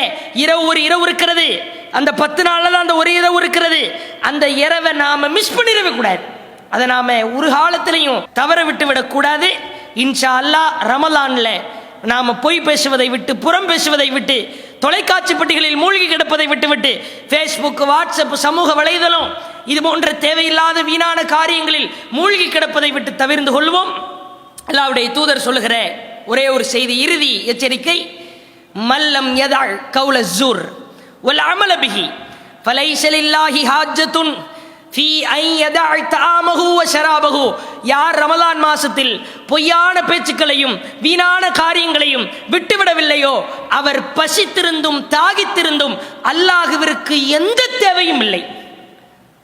இரவு ஒரு இரவு இருக்கிறது. அந்த 10 நாள்ல தான் அந்த ஒரு இரவு இருக்கிறது. அந்த இரவை நாம மிஸ் பண்ணிடவே கூடாது. அதை நாம ஒரு காலத்திலையும் தவற விட்டு விடக்கூடாது. இன்ஷா அல்லாஹ் ரமலான்ல நாம பொய் பேசுவதை விட்டு, புறம் பேசுவதை விட்டு, தொலைக்காட்சி பெட்டிகளில் மூழ்கி கிடப்பதை விட்டுவிட்டு, ஃபேஸ்புக், வாட்ஸ்அப், சமூக வலைதளம் இது போன்ற தேவையில்லாத வீணான காரியங்களில் மூழ்கி கிடப்பதை விட்டு தவிர்ந்து கொள்வோம். அல்லாஹ்வுடைய தூதர் சொல்லுகிற ஒரே ஒரு செய்தி, இறுதி எச்சரிக்கை, மல்லம் யதஅ் கௌல ஸூர் வல் அமல பிஹி ஃபலைஸ லில்லாஹி ஹாஜ்ஜத்துன் ஃபீ அன் யதஅ தஆமஹு வ ஷராபஹு. யார் ரமலான் மாசத்தில் பொய்யான பேச்சுக்களையும் வீணான காரியங்களையும் விட்டுவிடவில்லையோ அவர் பசித்திருந்தும் தாகித்திருந்தும் அல்லாஹ்விற்கு எந்த தேவையும் இல்லை.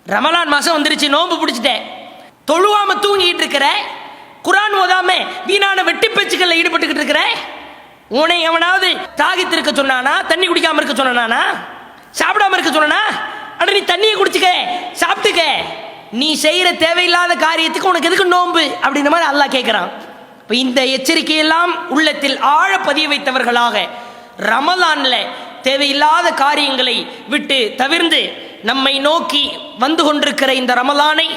ரமலான் மாசம் வந்துருச்சு, நோன்பு பிடிச்சிட்டேன், தொழுவாம தூங்கிட்டு இருக்கிற, குரான் ஓதாம வீணான வெட்டி பேச்சுக்களில் ஈடுபட்டுக்கிட்டு இருக்கிற, உன்னை எவனாவது தாகித்திருக்க சொன்னானா? தண்ணி குடிக்காம இருக்க சொன்னானா? சாப்பிடாம இருக்க சொன்னா? அட நீ தண்ணியை குடிச்சுக்க, சாப்பிட்டுக்க, நீ செய்யற தேவையில்லாத காரியத்துக்கு உனக்கு எதுக்கு நோன்பு அப்படின்ற மாதிரி அல்லாஹ் கேட்கிறான். இப்போ இந்த எச்சரிக்கையெல்லாம் உள்ளத்தில் ஆழ பதிய வைத்தவர்களாக ரமலான்ல தேவையில்லாத காரியங்களை விட்டு தவிர்ந்து நம்மை நோக்கி வந்து கொண்டிருக்கிற இந்த ரமலானை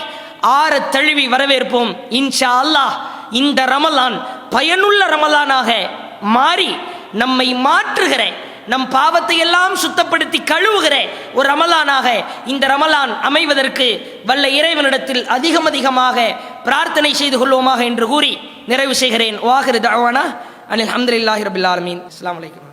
ஆற தழுவி வரவேற்போம். இன்ஷா அல்லாஹ் இந்த ரமலான் பயனுள்ள ரமலானாக மாறி நம்மை மாற்றுகிற, நம் பாவத்தை எல்லாம் சுத்தப்படுத்தி கழுவுகிற ஒரு ரமலானாக இந்த ரமலான் அமைவதற்கு வல்ல இறைவனிடத்தில் அதிகமாக பிரார்த்தனை செய்து கொள்வோமாக என்று கூறி நிறைவு செய்கிறேன். வாஹிரு தஅவானா அல்ஹம்துலில்லாஹி ரப்பில் ஆலமீன். அஸ்ஸலாமு அலைக்கும்.